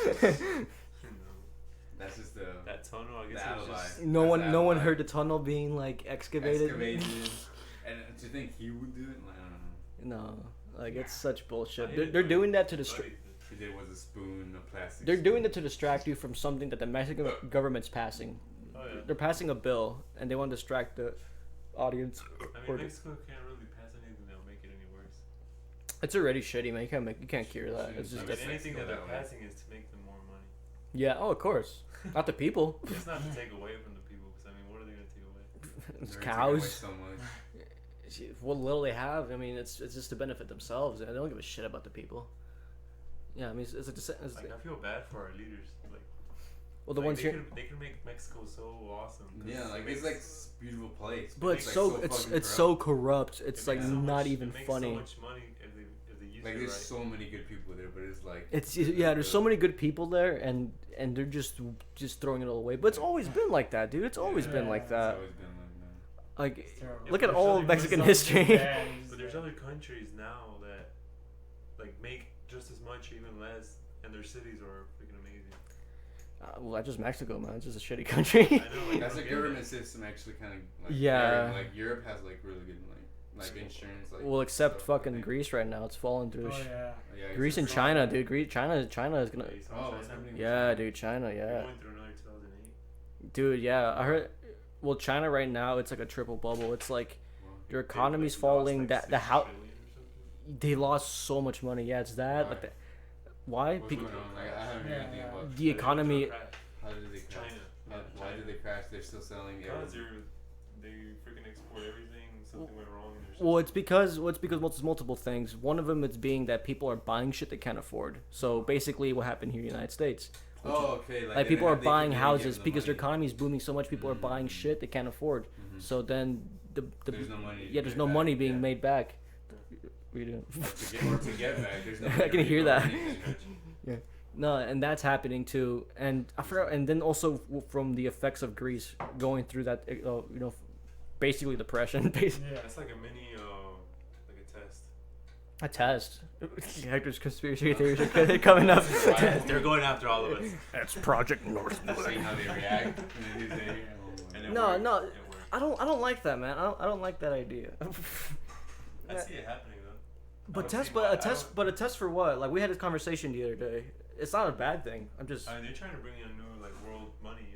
That's just the that tunnel, I guess the it was alibi. just no one alibi. heard the tunnel being like excavated. And to think he would do it, like, I don't know. No, like it's such bullshit. I They're, didn't they're know doing he- that to Buddy, distract. He did was a spoon, a plastic. They're spoon. doing that to distract you from something that the Mexican government's passing. Oh yeah. They're passing a bill, and they want to distract the audience. I or mean, the- Mexico can't really pass anything that'll make it any worse. It's already shitty, man. You can't cure that. It's I just mean, That's anything that Mexico they're that way. passing is to make them more money. yeah. Oh, of course. Not the people. It's not to take away from the people, because I mean, what are they gonna take away? It's They're taking away cows. so much. What little they have, I mean, it's just to benefit themselves. They don't give a shit about the people. Yeah, I mean, it's Like I feel bad for our leaders. Like, well, the like ones they here. they could make Mexico so awesome. 'cause Yeah, like it's like a beautiful place. But it's like so fucking it's corrupt. so corrupt. It's it like makes so not much- even it makes funny. So much money if they use Like it there's right. so many good people there, but it's like It's yeah. There's so many good people there, and they're just throwing it all away. But it's always been like that, dude. It's always been like It's that. always been like that. Like, It's terrible. look Yeah, at but all there's Mexican other- history. But there's other countries now that like make just as much or even less, and their cities are freaking amazing. Well, that's just Mexico, man. It's just a shitty country. I know. Like, That's I a don't get government it. system actually kind of like Yeah. Like Europe has like really good like insurance. Like Well, except stuff, I fucking think. Greece right now. It's falling through. Oh yeah. Yeah, Greece and it's- China, dude. China is gonna. Yeah, you saw Oh, China? what's happening? with Yeah, China? dude. China, They're yeah. going through another 2008. Dude, yeah. I heard. Well, China right now, it's like a triple bubble. It's like Well, their They, economy's like, falling. lost, That like, the 6 how trillion or something. they lost so much money. Yeah, it's that. Why? Like, why? What's Bec- going on? Like, I haven't heard anything Yeah. about the economy. how did they crash? China. Why did they crash? They're still selling Because everything. they freaking export everything. Something went wrong. And Well, it's because multiple things. One of them is being that people are buying shit they can't afford. So basically, what happened here in the United States? Oh, okay. Like they people are didn't- they buying couldn't houses give them because their money. economy is booming so much. People are buying shit they can't afford. Mhm. So then the There's no money. yeah, there's to no get money back, being yeah. made back. What are you doing? to get back. There's no. I can hear that. Yeah. No, and that's happening too. And I forgot. And then also from the effects of Greece going through that, basically depression. Yeah. That's like a mini, like a test. A test. Hector's conspiracy theories are coming up. They're going after all of us. That's Project North. Let's see how they react. And they do say, and it No, works. no, It works. I don't like that, man. I don't like that idea. I see it happening though. But don't test, see but why- a test, but a test for what? Like we had this conversation the other day. It's not a bad thing. I'm just. I mean, they're trying to bring in new like world money,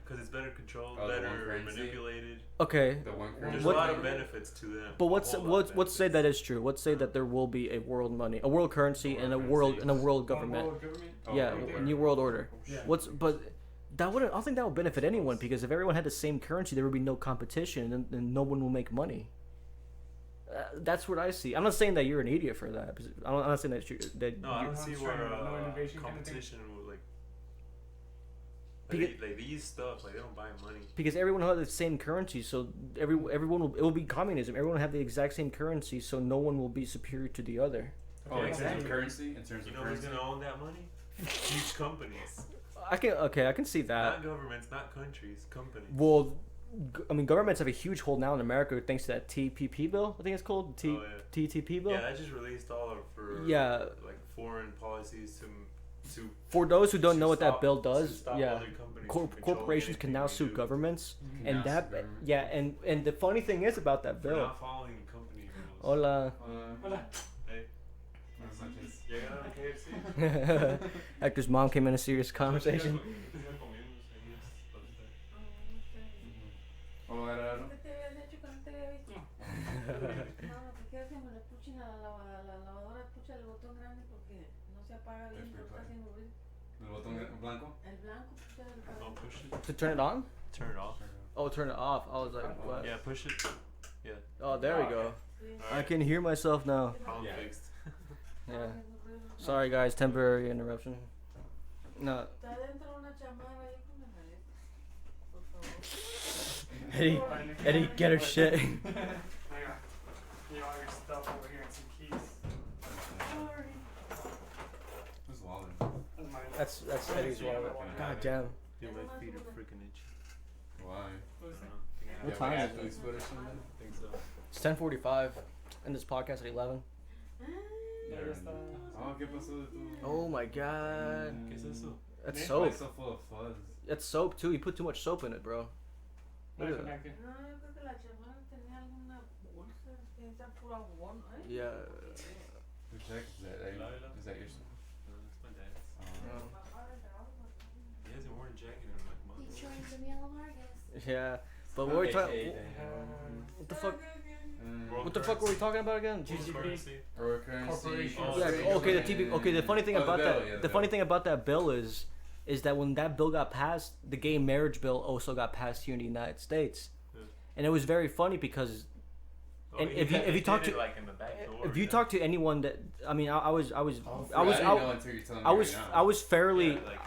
because it's better controlled, Oh, the one better currency? manipulated. Okay, The one There's currency. a lot of benefits to them. but A what's whole lot of let's say that benefits. is true. Let's say that there will be a world money, a world currency, and a World world currency. government. World government? Oh, Yeah, world a order. new world order. Yeah. But that wouldn't. I don't think that would benefit anyone because if everyone had the same currency, there would be no competition, and no one will make money. That's what I see. I'm not saying that you're an idiot for that. I'm not saying that No, I you- don't see Trying where to- no innovation kind of thing? competition will like. Because- Like these stuff, like they don't buy money. because everyone will have the same currency, so everyone will. It will be communism. Everyone will have the exact same currency, so no one will be superior to the other. Oh, in terms of exactly. currency? In terms You of know who's currency? gonna own that money? Huge companies, I can see that. not governments, not countries, companies. Well, I mean, governments have a huge hold now in America thanks to that TPP bill. I think it's called Oh, yeah. TTP bill. Yeah, that just released all of for Yeah. like foreign policies to For those who don't to know what that stop- bill to does, stop yeah, other companies from controlling corporations can anything now we sue do. governments, Can and now that sue government. yeah, and the funny thing is about that For bill. not following company rules. Hola. Hola. Hey, Buenas noches. llegaron a KFC. Hector's mom came in a serious conversation. Hola, Gerardo. ¿Qué te habías hecho que no te había visto? No, lo que quiero es que me le puchen a la lavadora, pucha el botón grande porque no se apaga bien, pero está haciendo ruido. El botón blanco. El blanco, pucha, el Oh, blanco. push it. To turn it on? Turn it off. Oh, turn it off. I was like, what? Yeah, push it. Yeah. Oh, there we go. Sí. I can hear myself now. Problem Yeah. fixed. Yeah. Sorry, guys. Temporary interruption. No. Está dentro una chamarra ahí con la maleta. Por favor. Eddie, Eddie, get her shit. Hang on. You all your stuff over here and some keys. Sorry. Who's wallet? That's mine. That's Eddie's wallet. God damn. Dude, my feet are freaking itchy. Why? What was I that? don't know. Think I What have- time is it? Athlete's foot or something? I think so. It's 10:45, and this podcast at 11. Yeah, that's the- Oh, ¿qué pasó de tu? Oh my god. ¿Qué es eso? That's Yeah. soap. It's so full of fuzz. That's soap too. You put too much soap in it, bro. Look at that. Napkin. No, yo creo que la chamarra tenía alguna bolsa. Tiene que ser puro algodón, ¿eh? Yeah. Who checked that? Is that your son? No, that's my dad's. Oh. He hasn't worn a jacket in like months. He's trying to be a Vargas. Yeah. But what were we talking? AKA What the fuck? World What the fuck were we talking about again? World Jesus. currency. Or currency. Corporation. Oh, Yeah. so Okay. you're The TV. Okay. The funny thing about that. Yeah, The funny thing about that bill is that when that bill got passed, the gay marriage bill also got passed here in the United States, Yeah. and it was very funny because Oh, And he if you- did- if you he talk did it, to- like in the back door, if you yeah. talk to anyone that I mean, I was I was didn't I- know until you're telling me I was right now. I was fairly Yeah, like,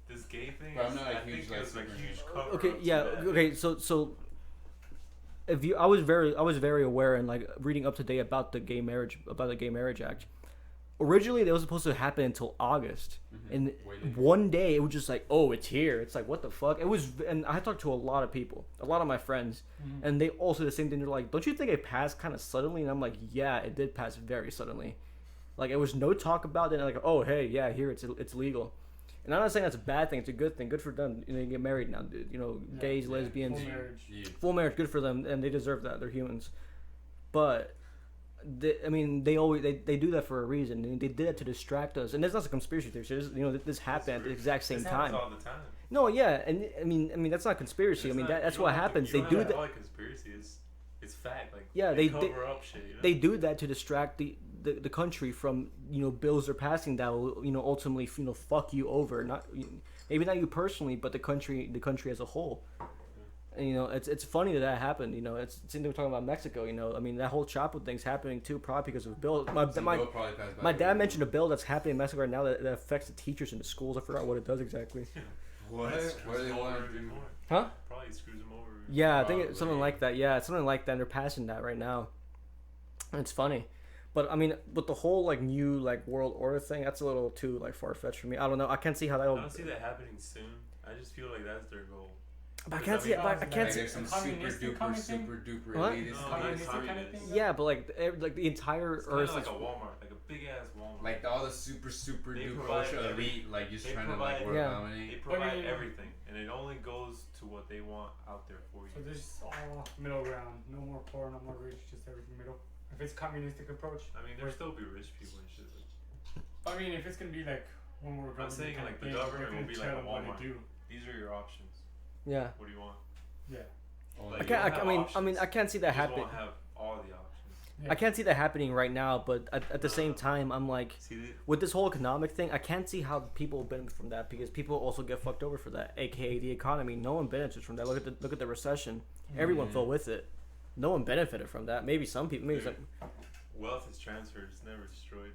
this gay thing. But I'm is- not a I huge, think like, it was like super- huge cover okay. up to Yeah. that. Okay. So if you I was very aware and like reading up to date about the gay marriage act. Originally, it was supposed to happen until August, and Waiting. one day it was just like, oh, it's here. It's like, what the fuck? It was, and I talked to a lot of people, a lot of my friends, and they all said the same thing. They're like, don't you think it passed kind of suddenly? And I'm like, yeah, it did pass very suddenly. Like, it was no talk about it. And like, oh, hey, yeah, here it's legal. And I'm not saying that's a bad thing. It's a good thing. Good for them. You know, they get married now, dude. You know, Yeah. gays, Yeah. lesbians, Full marriage. Yeah. full marriage. Good for them, and they deserve that. They're humans. But I mean, they always they do that for a reason. They did it to distract us, and that's not a conspiracy theory. So this, you know, this happened at the exact same This happens time. all the time. No, yeah, and I mean that's not conspiracy. It's I mean not- that's you what don't have to- happens. you They don't do have to that. call it conspiracy. It's fact. Like Yeah, they they- cover up shit. You know? They do that to distract the country from, you know, bills they're passing that will, you know, ultimately, you know, fuck you over. Not maybe not you personally, but the country as a whole. And, you know, it's funny that happened. You know, it's the same thing we're talking about Mexico. You know, I mean that whole Chapo thing's happening too, probably because of a bill. Some bill probably passed by My the dad way. mentioned a bill that's happening in Mexico right now that affects the teachers in the schools. I forgot what it does exactly. What? It What screws do they them want over to do? even more. Huh? Probably screws them over. Yeah, I think it's something Probably. like that. Yeah, it's something like that. And they're passing that right now. And it's funny. But I mean, with the whole like new like world order thing, that's a little too like far fetched for me. I don't know. I can't see how I that'll. don't see that happening soon. I just feel like that's their goal. But I can't see it. But I Like can't see. there's some super Communistic duper kind of thing? super duper What? elitist. No, things. not Communistic kind of communist. thing? Yeah, but like the entire It's kind Earth. of like is- a Walmart, like a big ass Walmart. Like all the super They duper provide ultra every- elite, like just they trying to like provide- world Yeah. They dominate. provide mean- everything, and it only goes to what they want out there for you. So there's all middle ground. No more poor, no more rich, just everything middle. If it's communistic approach, I mean, there'll still be rich people and shit. But I mean, if it's gonna be like one more government, saying, kind like, of the thing, government they're will gonna be tell like a them what to Walmart. do. these are your options. Yeah. What do you want? Yeah. Oh, Like, I you can't. don't I have mean. options. I can't see You that just happen. won't have all the options. Yeah. I can't see that happening right now. But at the same time, I'm like, See, the, with this whole economic thing, I can't see how people benefit from that because people also get fucked over for that, aka the economy. No one benefits from that. Look at the recession. Everyone Yeah. fell with it. No one benefited from that. Maybe some people. Maybe some. wealth is transferred. It's never destroyed.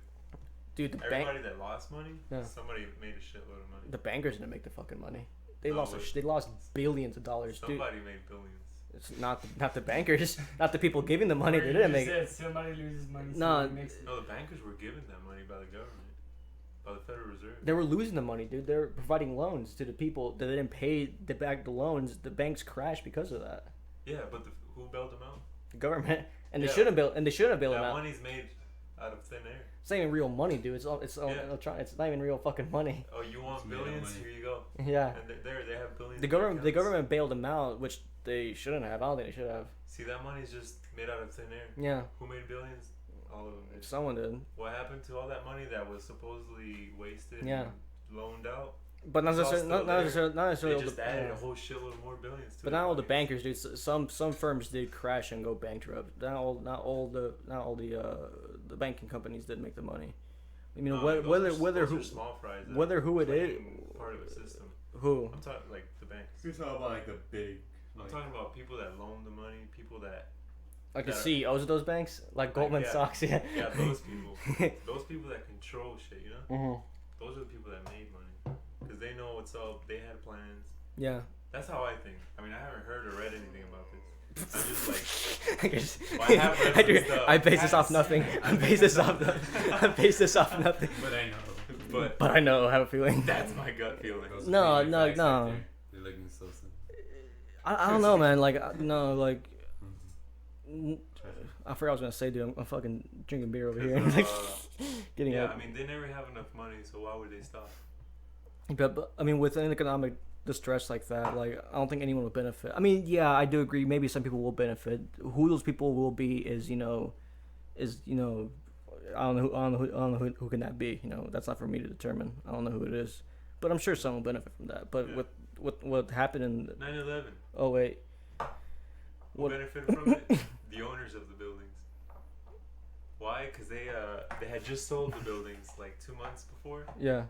Dude, the Everybody bank, that lost money, Yeah. somebody made a shitload of money. the bankers didn't make the fucking money. They No, lost. but- They lost billions of dollars, dude. Somebody made billions. It's not the bankers, not the people giving the money. Or They you didn't just make it. said somebody loses money. No. somebody makes it. No, the bankers were given that money by the government, by the Federal Reserve. They were losing the money, dude. They're providing loans to the people that they didn't pay to back the loans. The banks crashed because of that. Yeah, but who bailed them out? The government, and they Yeah. shouldn't bail. And they shouldn't bail That them out. money's made out of thin air. It's not even real money, dude. It's all Yeah. It's not even real fucking money. Oh, you want It's made of billions? money. Here you go. Yeah. And they have billions. The in their government accounts. bailed them out, which they shouldn't have. I don't think they should have. See, that money's just made out of thin air. Yeah, Who made billions? All of them. did. someone did. What happened to all that money that was supposedly wasted Yeah. and loaned out? But not It's all necessarily, still not there. necessarily, not They necessarily. just all the, added yeah. a whole shitload more billions to But it. not all the bankers, dude. Some firms did crash and go bankrupt. Not all the banking companies did make the money. I mean, No, those whether are who small fries that whether who it is, claim part of a system. who I'm talking like the banks. You're talking about like the big. I'm talking about people that loan the money, people that like the that are- CEOs of those banks, like Goldman yeah. Sachs, yeah. yeah, those people that control shit, you know. Mhm. Those are the people that made money because they know what's up. They had plans. Yeah. That's how I think. I mean, I haven't heard or read anything about this. I'm just like, I guess- Well, I have read some stuff. I base this off nothing. I base this off nothing. But I know. but I know. I have a feeling. that's my gut feeling. Those No, big no, facts no. right there. They're looking so simple. I don't know, man. Like, no, like. I forgot what I was gonna say, dude. I'm fucking drinking beer over here and like getting Yeah, up. I mean, they never have enough money, so why would they stop? But I mean, with an economic distress like that, like I don't think anyone will benefit. I mean, yeah, I do agree. Maybe some people will benefit. Who those people will be is I don't know who can that be. That's not for me to determine. I don't know who it is, but I'm sure some will benefit from that. But Yeah. with what happened in 9/11. oh wait, Who What- benefited from it? The owners of the buildings. Why? Because they had just sold the buildings like 2 months before, yeah,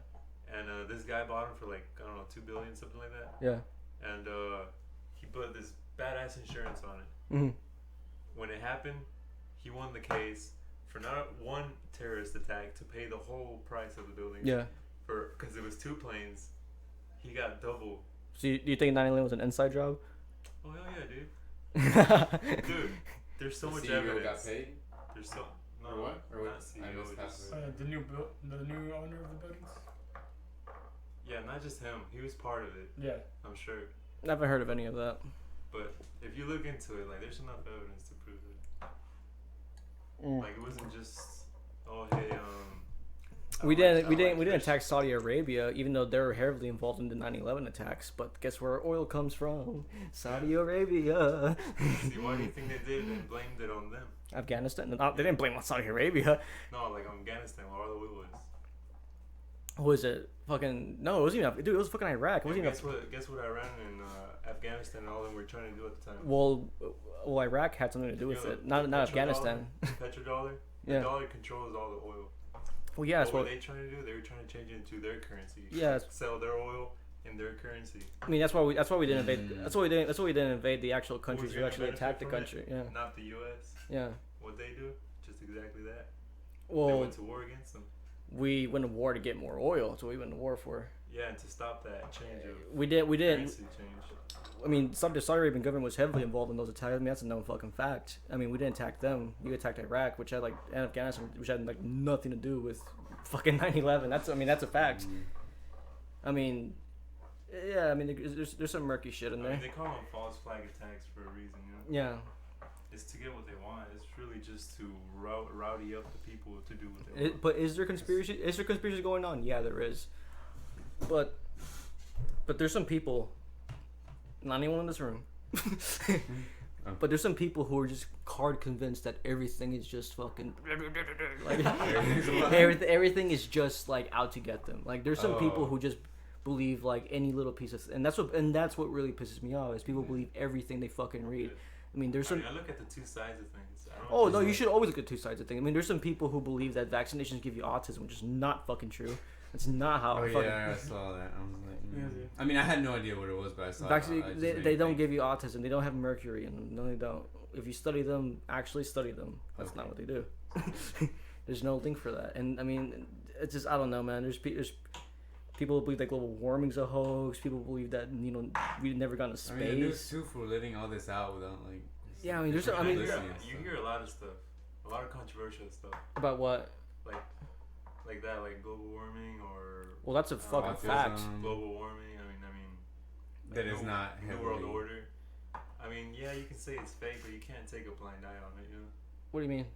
and this guy bought them for like I don't know $2 billion, something like that. yeah, And he put this badass insurance on it. hmm When it happened, he won the case for not one terrorist attack to pay the whole price of the building. yeah. Because it was 2 planes, he got double. So do you think 9/11 was an inside job? Oh hell yeah, dude! yeah, Dude, there's so The much CEO evidence. got paid. There's so no, Or what? Or not what? CEO, I missed half just- of it. The new owner of the buildings. yeah, not just him. He was part of it. Yeah. I'm sure. never heard of any of that. But if you look into it, like there's enough evidence to prove it. Mm. Like it wasn't just oh hey I We don't didn't like fish. attack Saudi Arabia, even though they were heavily involved in the 9/11 attacks. But guess where our oil comes from? Saudi Arabia. See, why do you think they did and blamed it on them? Afghanistan. No, they didn't blame it on Saudi Arabia. No, like Afghanistan, where all the oil was. What was it? Fucking no, it wasn't even. Dude, it was fucking Iraq. It wasn't Guess even. guess what Iran and Afghanistan and all of them were trying to do at the time. Well, Iraq had something to do with You know, it. Not the petrodollar- Afghanistan. Petrodollar. The Yeah. dollar controls all the oil. Well, yeah, that's what what. were they trying to do? They were trying to change it into their currency. Yeah. Sell their oil in their currency. I mean, that's why we didn't invade. That's why we didn't invade the actual countries who gonna actually benefit attacked the from it? country. Yeah, Not the U.S. yeah. What they do? Just exactly that. They Well, went to war against them. we went to war to get more oil. That's what we went to war for. Yeah, and to stop that change of We didn't. currency change. I mean, the Saudi Arabian government was heavily involved in those attacks. I mean, that's a known fucking fact. I mean, we didn't attack them. We attacked Iraq, which had and Afghanistan, which had like nothing to do with fucking 9/11. That's a fact. I mean, yeah. I mean, there's some murky shit in I there. mean, they call them false flag attacks for a reason, you know? Yeah. It's to get what they want. It's really just to rowdy up the people to do what they want. But is there conspiracy? Is there conspiracy going on? Yeah, there is. But there's some people. Not anyone in this room. But there's some people who are just hard convinced that everything is just fucking like everything is just like out to get them. Like there's some people who just believe like any little piece of and that's what really pisses me off is people believe everything they fucking read. I mean, there's some. I look at the two sides of things. I don't Oh just no, you like- should always look at two sides of things. I mean, there's some people who believe that vaccinations give you autism, which is not fucking true. It's not how. Oh fucking, yeah, I saw that. I was like, Yeah, dude. I mean, I had no idea what it was, but I saw Vaccine, it. they don't give you autism. They don't have mercury, and no, they don't. If you study them, actually study them. That's not what they do. There's no link for that. And I mean, it's just I don't know, man. There's people who believe that global warming's a hoax. People believe that we've never gone to space. I mean, the news too for letting all this out without like. Yeah, I mean, there's. You I mean, hear, listening and you stuff. hear a lot of stuff, a lot of controversial stuff, about what? like that, like global warming or Well, that's a fucking autism. fact. global warming. I mean, That like is not New World heavily- Order. I mean, yeah, you can say it's fake, but you can't take a blind eye on it. You know, What do you mean?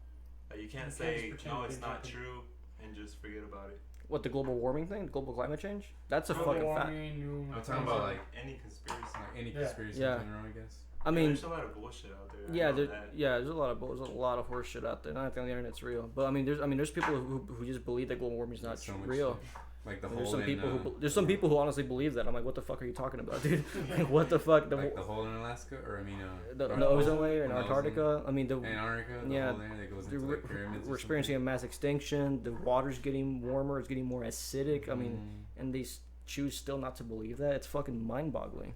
like you can't You can't say just pretend no, it it's didn't not happen. true and just forget about it. What the global warming thing? Global climate change? That's a Global fucking fact. warming, new I'm talking about like Any conspiracy. any Yeah. conspiracy Yeah. in general, I guess. I Yeah, mean, there's a lot of bullshit out there. I yeah, know that. there's a lot of horse shit out there. Not everything on the internet's real, but I mean, there's people who just believe that global warming is not There's so much real. stuff. Like the And there's hole some people in, there's some people who honestly believe that. I'm like, what the fuck are you talking about, dude? Like, what the fuck? like the hole in Alaska, or I mean, the North ozone Pole, layer in the ozone- Antarctica. I mean, the Antarctica, the yeah, hole there that goes into like pyramids. We're experiencing a mass extinction. The water's getting warmer. It's getting more acidic. I mean, and they choose still not to believe that. It's fucking mind-boggling.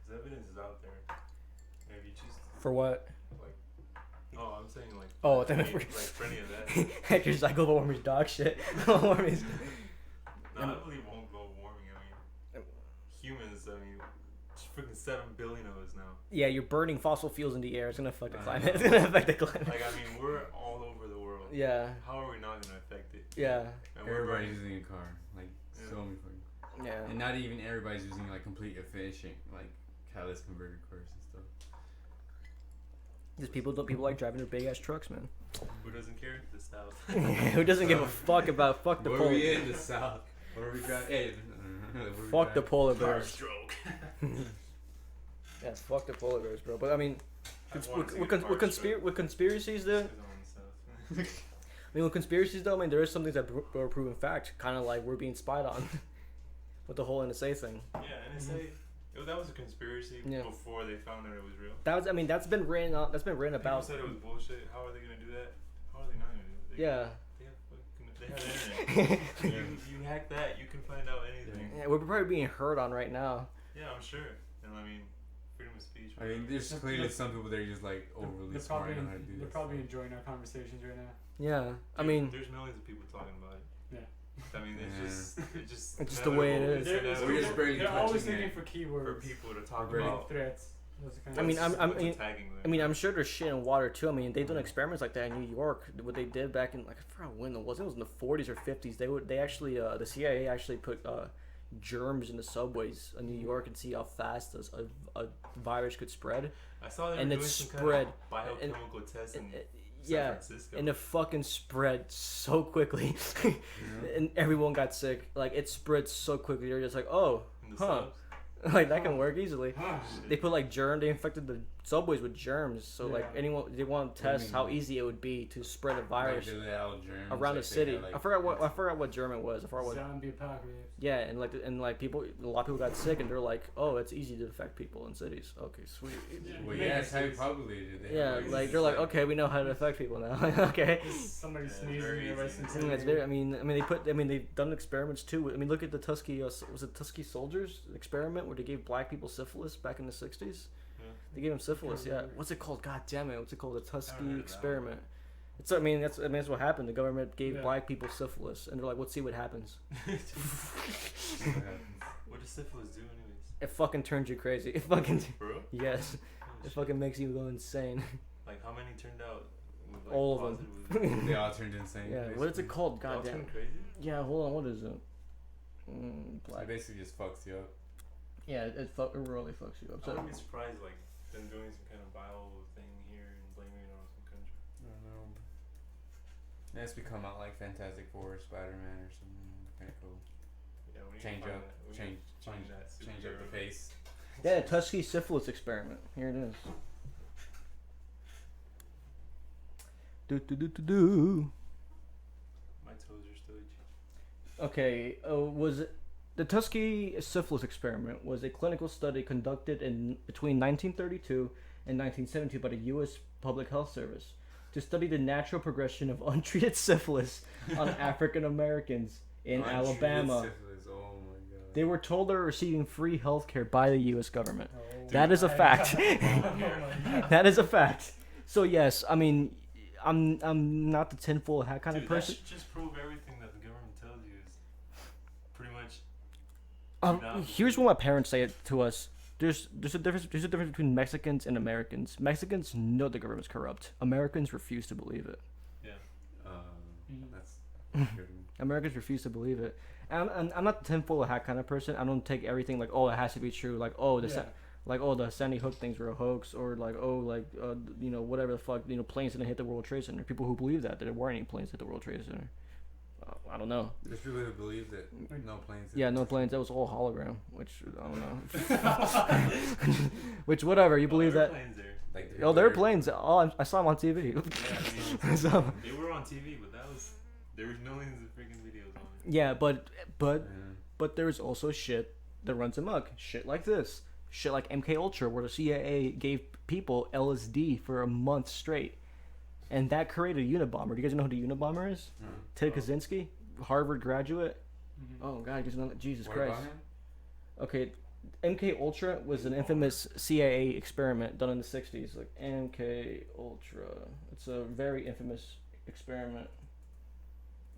Because evidence is out there. Maybe you just For what? like. Oh, I'm saying like. Oh, for any of that. Hector's like global warming's dog shit. Global warming's. No, I believe won't global warming. I mean, humans. I mean, it's freaking 7 billion of us now. Yeah, you're burning fossil fuels in the air. It's gonna affect the climate. It's gonna affect the climate. Like, I mean, we're all over the world. Yeah. How are we not gonna affect it? Yeah. And we're Everybody's burning. using a car, like so many fucking. Yeah. And not even everybody's using like complete efficient, like catalyst converted cars and stuff. Just people like driving their big ass trucks, man. Who doesn't care? The South. Who doesn't give a fuck about fuck the Where polar? we in the south? Where are we got? Hey, Fuck the polar Car bears. stroke. Yeah, fuck the polar bears, bro. But I mean, I wanna see a car stroke. with conspiracies, though. 'Cause I'm on the South. I mean, with conspiracies, though, I mean, there is some things that are proven fact, kind of like we're being spied on, with the whole NSA thing. Yeah, NSA. That was a conspiracy Yeah. before they found out it was real. That was, I mean, that's been written about. People said it was bullshit. How are they gonna do that? How are they not gonna do it? Yeah. They have internet. you hack that, you can find out anything. Yeah, we're probably being heard on right now. Yeah, I'm sure. And I mean, freedom of speech. I mean, there's clearly some people that are just like overly They're smart probably on how to do they're this. probably enjoying our conversations right now. Yeah, I Dude, mean, there's millions of people talking about it. Yeah. I mean, it's just It's just the way it is. inevitable. We're just barely They're always touching looking it. for for keywords, people to talk We're barely- about. threats. Those kind I mean, what's attacking them. I mean, I'm sure there's shit in water too. I mean, they've done experiments like that in New York. What they did back in, like, I forgot when it was. It was in the 40s or 50s. They actually the CIA actually put germs in the subways in New York and see how fast a virus could spread. I saw them and doing it some spread. kind of biochemical test in San Yeah, Francisco. and it fucking spread so quickly, and everyone got sick. Like, it spread so quickly. They're just like, oh, in the huh. subs. Like, that can work easily. Huh. They put like they infected the subways with germs. So like Yeah. anyone, they want to What do you test mean? how easy it would be to spread a virus Like, the little germs, around like, the they city. had, like, I forgot what germ it was. I forgot what. Zombie apocalypse. Yeah, and like people, a lot of people got sick, and they're like, oh, it's easy to infect people in cities. Okay, sweet. Well, yeah, it's highly populated. They have, Yeah, like they're like, okay, we know how to affect people now. Okay. Somebody Yeah, sneezing, very everybody easy. sneezing. It's very. I mean, they've done experiments too. I mean, look at the Tuskegee. Was it Tuskegee soldiers experiment where they gave black people syphilis back in the 60s? Yeah. They gave them syphilis. Yeah. What's it called? God damn it! What's it called? The heard Tuskegee of experiment. It's. I mean, that's what happened. The government gave Yeah. black people syphilis, and they're like, let's see what happens. What does syphilis do, anyways? It fucking turns you crazy. It fucking. Bro? Yes. It fucking makes you go insane. Like, how many turned out? With, like, All of them. positive with- They all turned insane. Yeah. What is it called? They all God damn. turned crazy? Yeah. Hold on. What is it? It Black. basically just fucks you up. Yeah. It really fucks you up. I So, wouldn't be surprised, like, them doing some kind of bio thing here and blaming it on some country. I don't know. It's become out like Fantastic Four, Spider-Man, or something. Kind of cool. Yeah, we need Change to find up, that. We change, need to find change, that change up the superhero. face. yeah, Tuskegee syphilis experiment. Here it is. Do. My toes are still itchy. Okay, was the Tuskegee syphilis experiment was a clinical study conducted in between 1932 and 1972 by the U.S. Public Health Service to study the natural progression of untreated syphilis on African Americans in Untreated Alabama. syphilis, oh my god. They were told they were receiving free health care by the U.S. government. Oh That is a my fact. God. Oh my God. That is a fact. So yes, I mean, I'm not the tinfoil hat kind Dude, of person. that should just prove everything that the government tells you is pretty much. Here's what my parents say to us. There's a difference between Mexicans and Americans. Mexicans know the government's corrupt. Americans refuse to believe it. Yeah. That's good. Americans refuse to believe it. And I'm not the tinfoil hat kind of person. I don't take everything like, oh, it has to be true. Like, oh, the Sandy Hook things were a hoax, or like, oh, like, whatever the fuck, planes didn't hit the World Trade Center. People who believe that there weren't any planes hit the World Trade Center. I don't know. There's people who believe that no planes. Yeah, no planes. That was all hologram. Which I don't know. Which whatever. You believe there were that? planes there. Like Oh, there are planes. Oh, I saw them on TV. Yeah, I mean, So, they were on TV, but there was millions of freaking videos on it. yeah, but Yeah. there's also shit that runs amok. Shit like this. Shit like MK Ultra, where the CIA gave people LSD for a month straight. and that created a Unabomber. Do you guys know who the Unabomber is? Mm. Ted Kaczynski, Harvard graduate. Mhm. Oh God, you guys know Jesus What Christ. about him? Okay, MK Ultra was an infamous CIA experiment done in the 60s. Like MK Ultra, it's a very infamous experiment.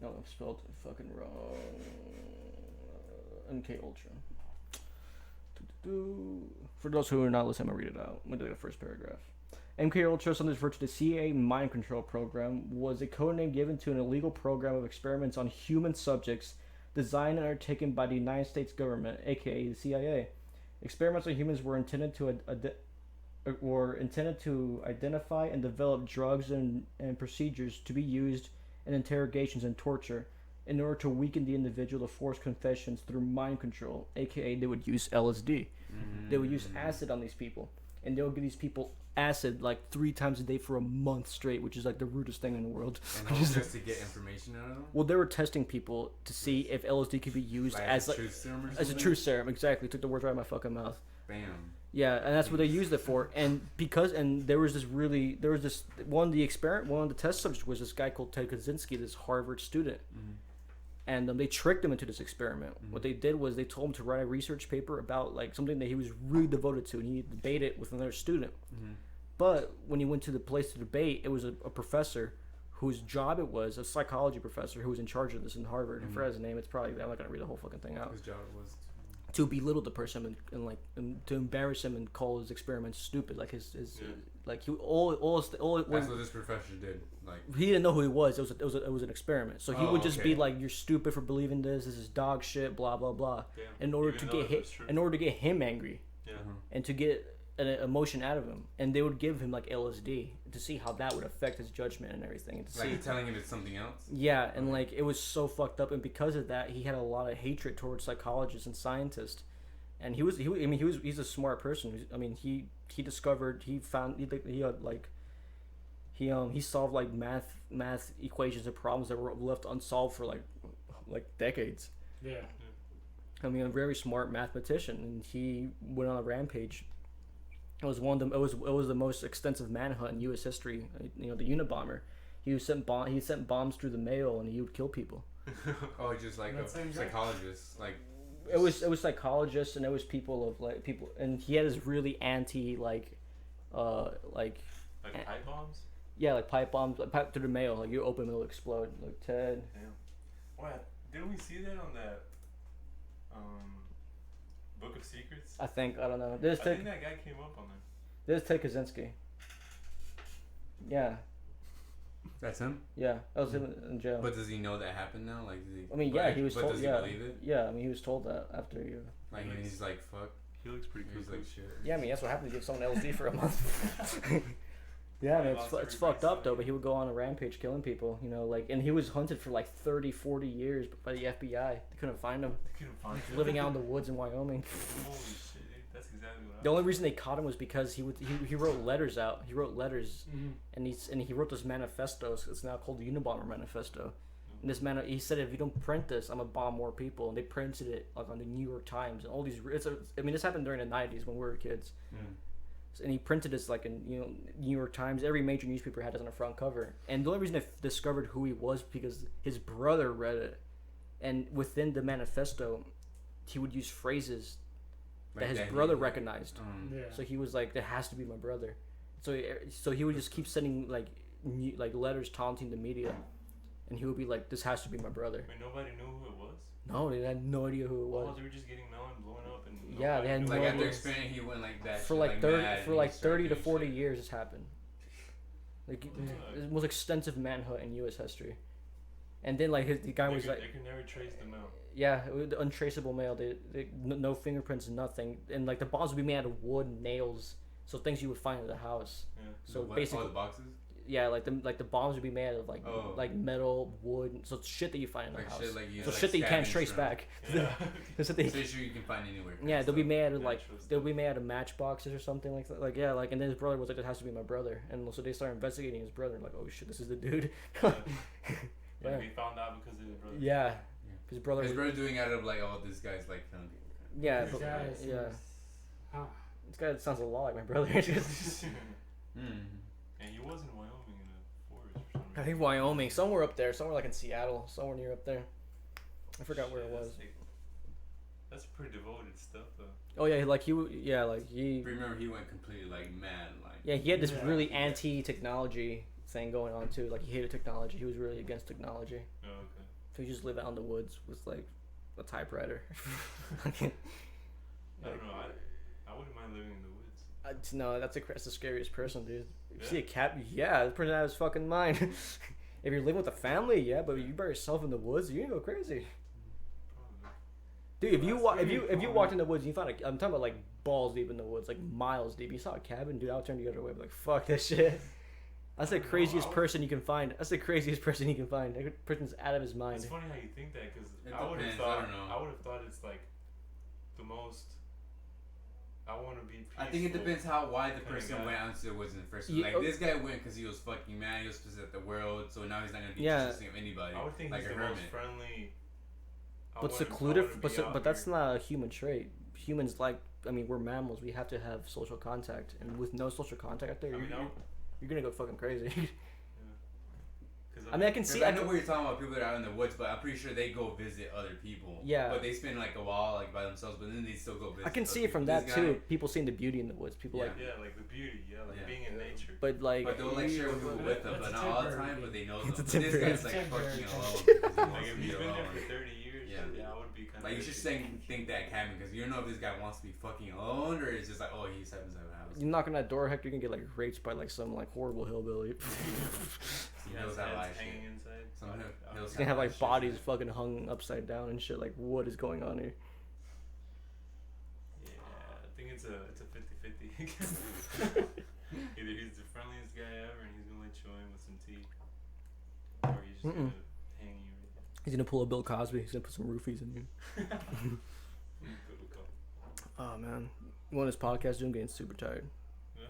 No, I've spelled it fucking wrong. MK Ultra. For those who are not listening, I'm gonna read it out. I'm gonna do the first paragraph. MK Ultra, sometimes referred to the CIA mind control program, was a codename given to an illegal program of experiments on human subjects designed and undertaken by the United States government, aka the CIA. Experiments on humans were intended to identify and develop drugs and procedures to be used in interrogations and torture in order to weaken the individual to force confessions through mind control, aka they would use LSD. They would use acid on these people, and they would give these people acid like 3 times a day for a month straight, which is like the rudest thing in the world. And all just to get information out of them? Well, they were testing people to see if LSD could be used Like as a like truth serum or as a something? true serum. Exactly, took the words right out of my fucking mouth. Bam. Yeah, and that's what they used it for. And there was this one of the test subjects was this guy called Ted Kaczynski, this Harvard student. And they tricked him into this experiment. What they did was they told him to write a research paper about like something that he was really devoted to, and he debated it with another student. But when he went to the place to debate, it was a professor whose job it was, a psychology professor who was in charge of this in Harvard. I forgot his name. It's probably, I'm not gonna read the whole fucking thing out. His job was To belittle the person and to embarrass him and call his experiments stupid, like his like he all that's what this professor did. Like he didn't know who he was. It was an experiment. So he would just be okay. like, "You're stupid for believing this. This is dog shit." Blah blah blah. Yeah. In order Even to though get it was true. in order to get him angry Yeah. and to get an emotion out of him, and they would give him like LSD to see how that would affect his judgment and everything. And to like see, telling him it's something else? yeah, and like it was so fucked up, and because of that, he had a lot of hatred towards psychologists and scientists. And he's a smart person. I mean, he solved like math equations and problems that were left unsolved for like decades. Yeah. I mean, a very smart mathematician, and he went on a rampage. It was it was the most extensive manhunt in U.S. history. You know, the Unabomber. He sent bombs through the mail, and he would kill people. Oh, just like That's a exact- psychologist, like. It was psychologists, and it was people, and he had this really anti Like pipe bombs? yeah, like pipe bombs, like pipe through the mail, like you open it, it'll explode. Like Ted. Damn. What? Didn't we see that on that Book of Secrets? I think, I don't know. I think that guy came up on there. There's Ted Kaczynski. Yeah, That's him? that was him in jail. But does he know that happened now? Like, does he, I mean, yeah, he was but told. does he Yeah, believe it? yeah. I mean, he was told that after you. Like, and he's like, fuck. He looks pretty cool. He's like, shit. Yeah, I mean, that's what happened to give someone LSD for a month. Yeah, I mean, it's Lost fucked up everybody's though. But he would go on a rampage, killing people. You know, like, and he was hunted for like 30, 40 years by the FBI. They couldn't find him. I couldn't find him. Living out in the woods in Wyoming. Holy shit, dude. That's exactly what I The only reason they caught him was because he wrote letters out. He wrote letters, and he wrote this manifesto. It's now called the Unabomber Manifesto. And this man, he said, if you don't print this, I'm gonna bomb more people. And they printed it like on the New York Times and all these. I mean, this happened during the '90s when we were kids. And he printed this like in New York Times. Every major newspaper had this on the front cover. And the only reason I discovered who he was because his brother read it, and within the manifesto, he would use phrases that his brother recognized. Yeah. So he was like, "There has to be my brother." So he would just keep sending like letters taunting the media, and he would be like, "This has to be my brother." Wait, nobody knew who it was? No, they had no idea who it Oh, was. they were just getting melon, blowing up, and Yeah, they had nobody Like, knew after who it was. experience, he went like that. For shit, like 30 mad, for and like he started 30 to doing 40 shit. years, it's happened. Like the most extensive manhunt in U.S. history. And then like the guy was like, They could never trace them out. yeah, it was the untraceable mail. No fingerprints, nothing. And like the bombs would be made out of wood, nails, so things you would find in the house. Yeah. So The what? basically, Oh, the boxes? yeah, like the bombs would be made out of Oh. like metal, wood, so it's shit that you find in the Like house. shit like you So like shit that you can't scavenge trace from. back. Yeah. That's what they. So sure you can find anywhere. Yeah, they'll be So- made out of like Natural they'll stuff. be made out of matchboxes or something like that. Like yeah, like and then his brother was like, "It has to be my brother," and so they started investigating his brother. Like, oh shit, this is the dude. Like Yeah. we found out because of his brother. Yeah, his brother. His Was, brother doing out of like, oh, this guy's like found it. yeah, This but, guy yeah. Huh. This guy sounds a lot like my brother. Mm. And he was in Wyoming in the forest. I think Wyoming, somewhere up there, somewhere like in Seattle, somewhere near up there. I forgot where it was. That's pretty devoted stuff, though. Oh yeah, like he. Remember, he went completely like mad, like. Yeah, he had this really anti-technology thing going on too. Like he hated technology. He was really against technology. Oh, okay. So he just lived out in the woods with like a typewriter. I don't know. I wouldn't mind living in the woods. No, that's the scariest person, dude. If you Yeah. see a cat, the person out of his fucking mind. If you're living with a family, yeah, but you by yourself in the woods, you're gonna go crazy. Probably. Dude, if you That's if you walked in the woods, and you found I'm talking about like balls deep in the woods, like miles deep. You saw a cabin, dude. I'll turn the other way. I'd be like, fuck this shit. That's the craziest person you can find. That's the craziest person you can find. That person's out of his mind. It's funny how you think that, because It I would have depends, thought. I don't know. I would have thought it's like the most. I want to be peaceful. I think it depends why the kinda person guy. went out into the woods in the first place. Yeah, Like, oh. this guy went because he was fucking mad, he was pissed at the world, so now he's not gonna be Yeah. trusting of anybody. I would think like he's a the most hermit. friendly. But secluded, but that's not a human trait. Humans we're mammals. We have to have social contact, and with no social contact out there, you're gonna go fucking crazy. I mean, I can see. I know what you're talking about, people that are out in the woods, but I'm pretty sure they go visit other people. Yeah. But they spend like a while like by themselves, but then they still go visit. I can other see it from people. that This too. guy- People seeing the beauty in the woods. People Yeah. like, Yeah, like the beauty. Yeah, like Yeah. being in nature. but like, But they'll like share with people with them, That's but a not all the temporary time. But they know them. It's a But this temporary- guy's like temporary fucking thing. alone. 'Cause he Like wants if to he's be been there alone. for 30 years, Yeah. yeah, I would be kind of. Like you should think that cabin because you don't know if this guy wants to be fucking alone or it's just like, oh, he just happens to have a house. you knock on that door, Hector, you can get like raped by like some like horrible hillbilly. He knows that life shit. hanging inside. Some hills He's gonna have like shit. bodies fucking hung upside down and shit. Like, what is going on here? Yeah, I think it's a 50-50. Either he's the friendliest guy ever and he's gonna let you in with some tea, or he's just gonna hang you right there. He's gonna pull a Bill Cosby. He's gonna put some roofies in you. Good call. Oh man, you want this podcast? Dude, I'm getting super tired. Yeah.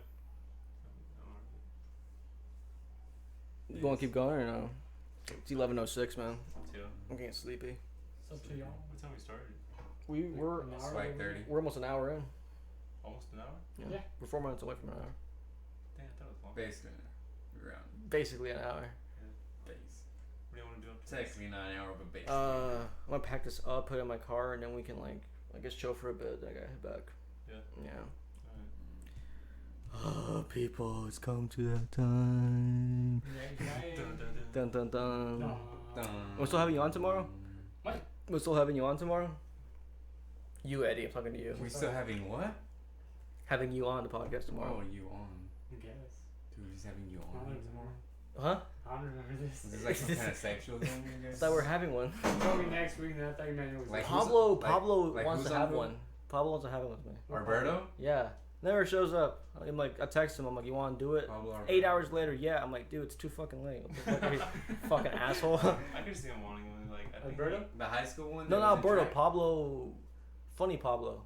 You want to keep going or no? It's 11:06, man. Yeah. I'm getting sleepy. It's up to y'all. What time we started? We're An It's hour like away. 30. we're almost an hour in. Almost an hour? Yeah. We're 4 minutes away from an hour. Dang, I thought it was long. Basically, around Basically an hour. base. What do you want to do after this? Technically not an hour, but basically. I'm gonna pack this up, put it in my car, and then we can like I guess chill for a bit. Then I gotta head back. Yeah. Yeah. Alright. Oh, people, it's come to that time. Dun, dun, dun. Dun dun dun. Dun. We're still having you on tomorrow? What? We're still having you on tomorrow? You, Eddie, I'm talking to you. We still having what? Having you on the podcast tomorrow. Oh, you on? I guess. Dude, just having you I don't on. know tomorrow. Huh? I don't remember this. Is this like some kind of sexual thing? I I guess? thought we were having one. Probably next week. Then I thought you meant it was Like who's- Pablo like wants who's to on have board? one. Pablo wants to have it with me. Roberto? Yeah. Never shows up. I'm like, I text him. I'm like, you want to do it? Pablo 8 hours later, yeah. I'm like, dude, it's too fucking late. What the fuck are you, fucking asshole. I could see him wanting one. Like, I think Alberto? The high school one? No, that no, was in Alberto. track? Pablo. Funny Pablo.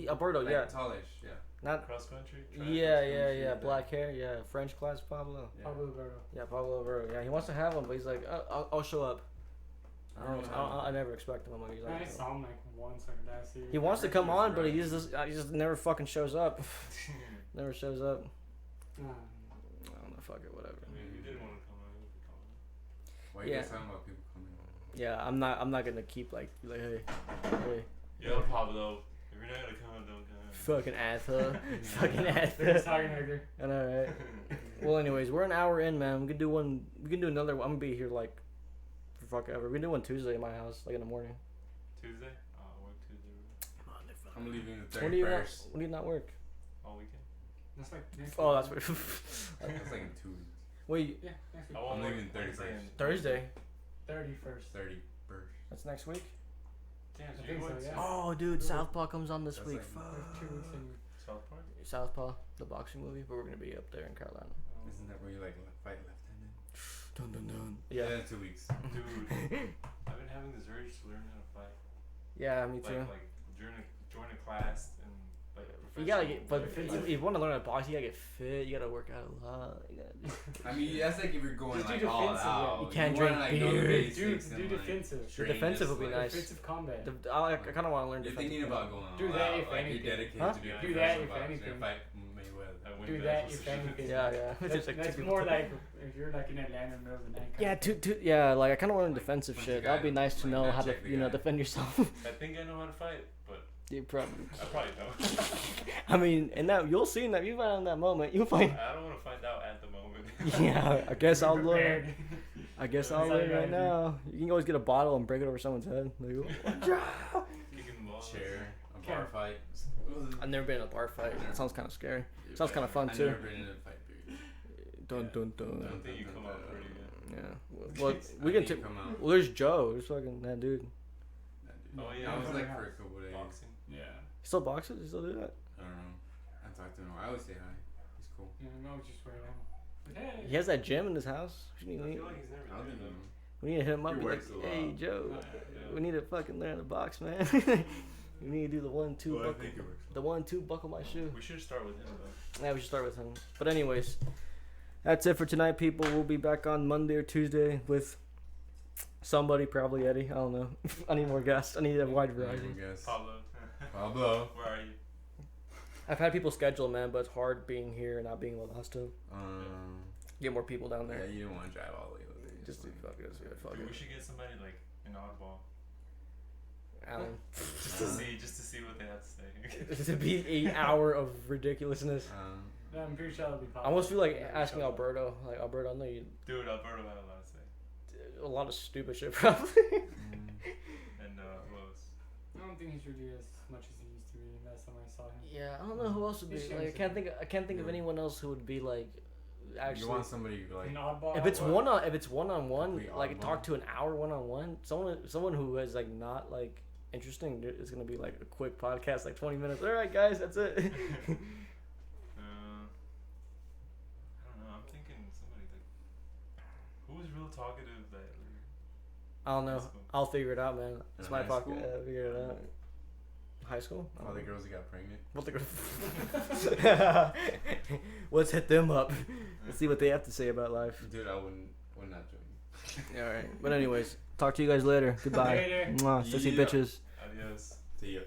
Alberto, Like, yeah. tallish, yeah. Not. cross country. Yeah. Black hair, yeah. French class Pablo. Yeah. Pablo Alberto. Yeah, Pablo Alberto. Yeah, he wants to have one, but he's like, I'll show up. I never expect him. I'm like, he's I like, saw him like once like last year. he wants to come on, but he just never fucking shows up. Never shows up. Nah. I don't know, fuck it, whatever. I mean, if you didn't want to come on, you could come on. Why are you Yeah. guys talking about people coming on? Yeah, I'm not gonna keep like hey. Yo, Pablo, if you're not gonna come, don't come. Fucking asshole. Fucking They're just asshole. talking Hector. I know, right? Well, anyways, we're an hour in, man. We can do one. We can do another one. I'm gonna be here like for fuck ever. We can do one Tuesday at my house, like in the morning. Tuesday? Oh, work Tuesday. I'm leaving the When do you not? 31st. When do you not work? All weekend? That's like next Oh, week. that's what. That's like in 2 weeks. Wait, Yeah, next week. I won't I'm work leaving Wednesday 31st. and- Thursday. 31st. 31st. That's next week. Damn, I so think you so, went yeah. to Oh, dude, Southpaw comes on this That's week. like- Fuck. There's 2 weeks in. South Park? Southpaw, the boxing movie, but we're gonna be up there in Carolina. Oh. Isn't that where you like fight lieutenant? Dun dun dun. Yeah, Yeah. 2 weeks. Dude, I've been having this urge to learn how to fight. Yeah, me too. Like join a class and like. You gotta get, but professional- if you want to learn how to box, you gotta get fit. You gotta work out a lot. You gotta, I mean, that's like if you're going Just do like all defensive, yeah. out. You can't wanna, drink know the beer. basics Do and, like, defensive. train defensive just, would be like, nice. Defensive combat. I kind of want to learn You're defensive. thinking about going all Do that out, if like anything. you're dedicated Huh? to be a Do that professional if boxer anything. and fight Mayweather. I win Do the that, actual your family situation. pays. Yeah, yeah. It's That's, just like that's two more people- like if you're like in Atlanta in the middle of the night. Yeah, yeah. Like I kind of want defensive Once shit. you That'd be got- nice to like, know not how to, check the you know, guy. defend yourself. I think I know how to fight, but You probably. I probably don't. I mean, in that you'll see in that you find in that moment, you'll find. I don't want to find out at the moment. Yeah, I guess I'll learn. Prepared. I guess Yeah, I'll that's all learn you right gotta now. You can always get a bottle and break it over someone's head. Like, Kicking the ball. Chair, a bar fight. I've never been in a bar fight. That sounds kind of scary. Sounds kind of fun I've too. never been in a fight, period. Dun dun I dun. don't think you come out pretty good. Yeah. Well, we I can. think you come out. Well, there's Joe. There's fucking that dude. That dude. Oh, yeah, I was I'm like coming for a out. couple days. Boxing. Yeah. He still boxes? He still do that? I don't know. I talked to him. I always say hi. He's cool. Yeah, no, just wait on. But hey. He has that gym in his house. We I need, feel like he's never I don't there think though. we need to hit him up. He Be like, works a hey lot. Joe, Yeah. we need to fucking learn to box, man. we need to do the 1-2 Well, I buckle. think it works. The 1-2 buckle my shoe. We should start with him though. Yeah, we should start with him. But anyways, that's it for tonight, people. We'll be back on Monday or Tuesday with somebody, probably Eddie. I don't know. I need more guests. I need a wide variety. Guess. Pablo. Pablo. Where are you? I've had people schedule, man, but it's hard being here and not being with us to get more people down Yeah, there. you don't want to drive all the way over there. Just to fuck it. Fuck Dude, we it. should get somebody like an oddball. Alan. Just to see what they have to say. This would be 8 hour of ridiculousness. No, I'm pretty sure that'll be I possible. almost feel like asking Alberto. Like, Alberto, I know you Dude, Alberto had a lot to say. a lot of stupid shit, probably. And who else? I don't think he's really as much as he used to be last time I saw him. Yeah, I don't know who else would be. He Like, I seems can't to think. I can't think of Yeah. anyone else who would be like. Actually, You want somebody like An oddball. if it's Well, if it's one on one, complete like oddball. talk to an hour one on one. Someone who is like not like interesting. It's gonna be like a quick podcast, like 20 minutes. All right, guys, that's it. I don't know. I'm thinking somebody like who was real talkative that. I don't know. High school. I'll figure it out, man. It's In my high podcast. school? Yeah, figure it out. High school? I all don't the know. girls that got pregnant. What the Let's hit them up. Let's see what they have to say about life. Dude, I would not join. All right. But anyways, talk to you guys later. Goodbye. Later. Mwah. Sexy Yeah. bitches. Adios. See ya.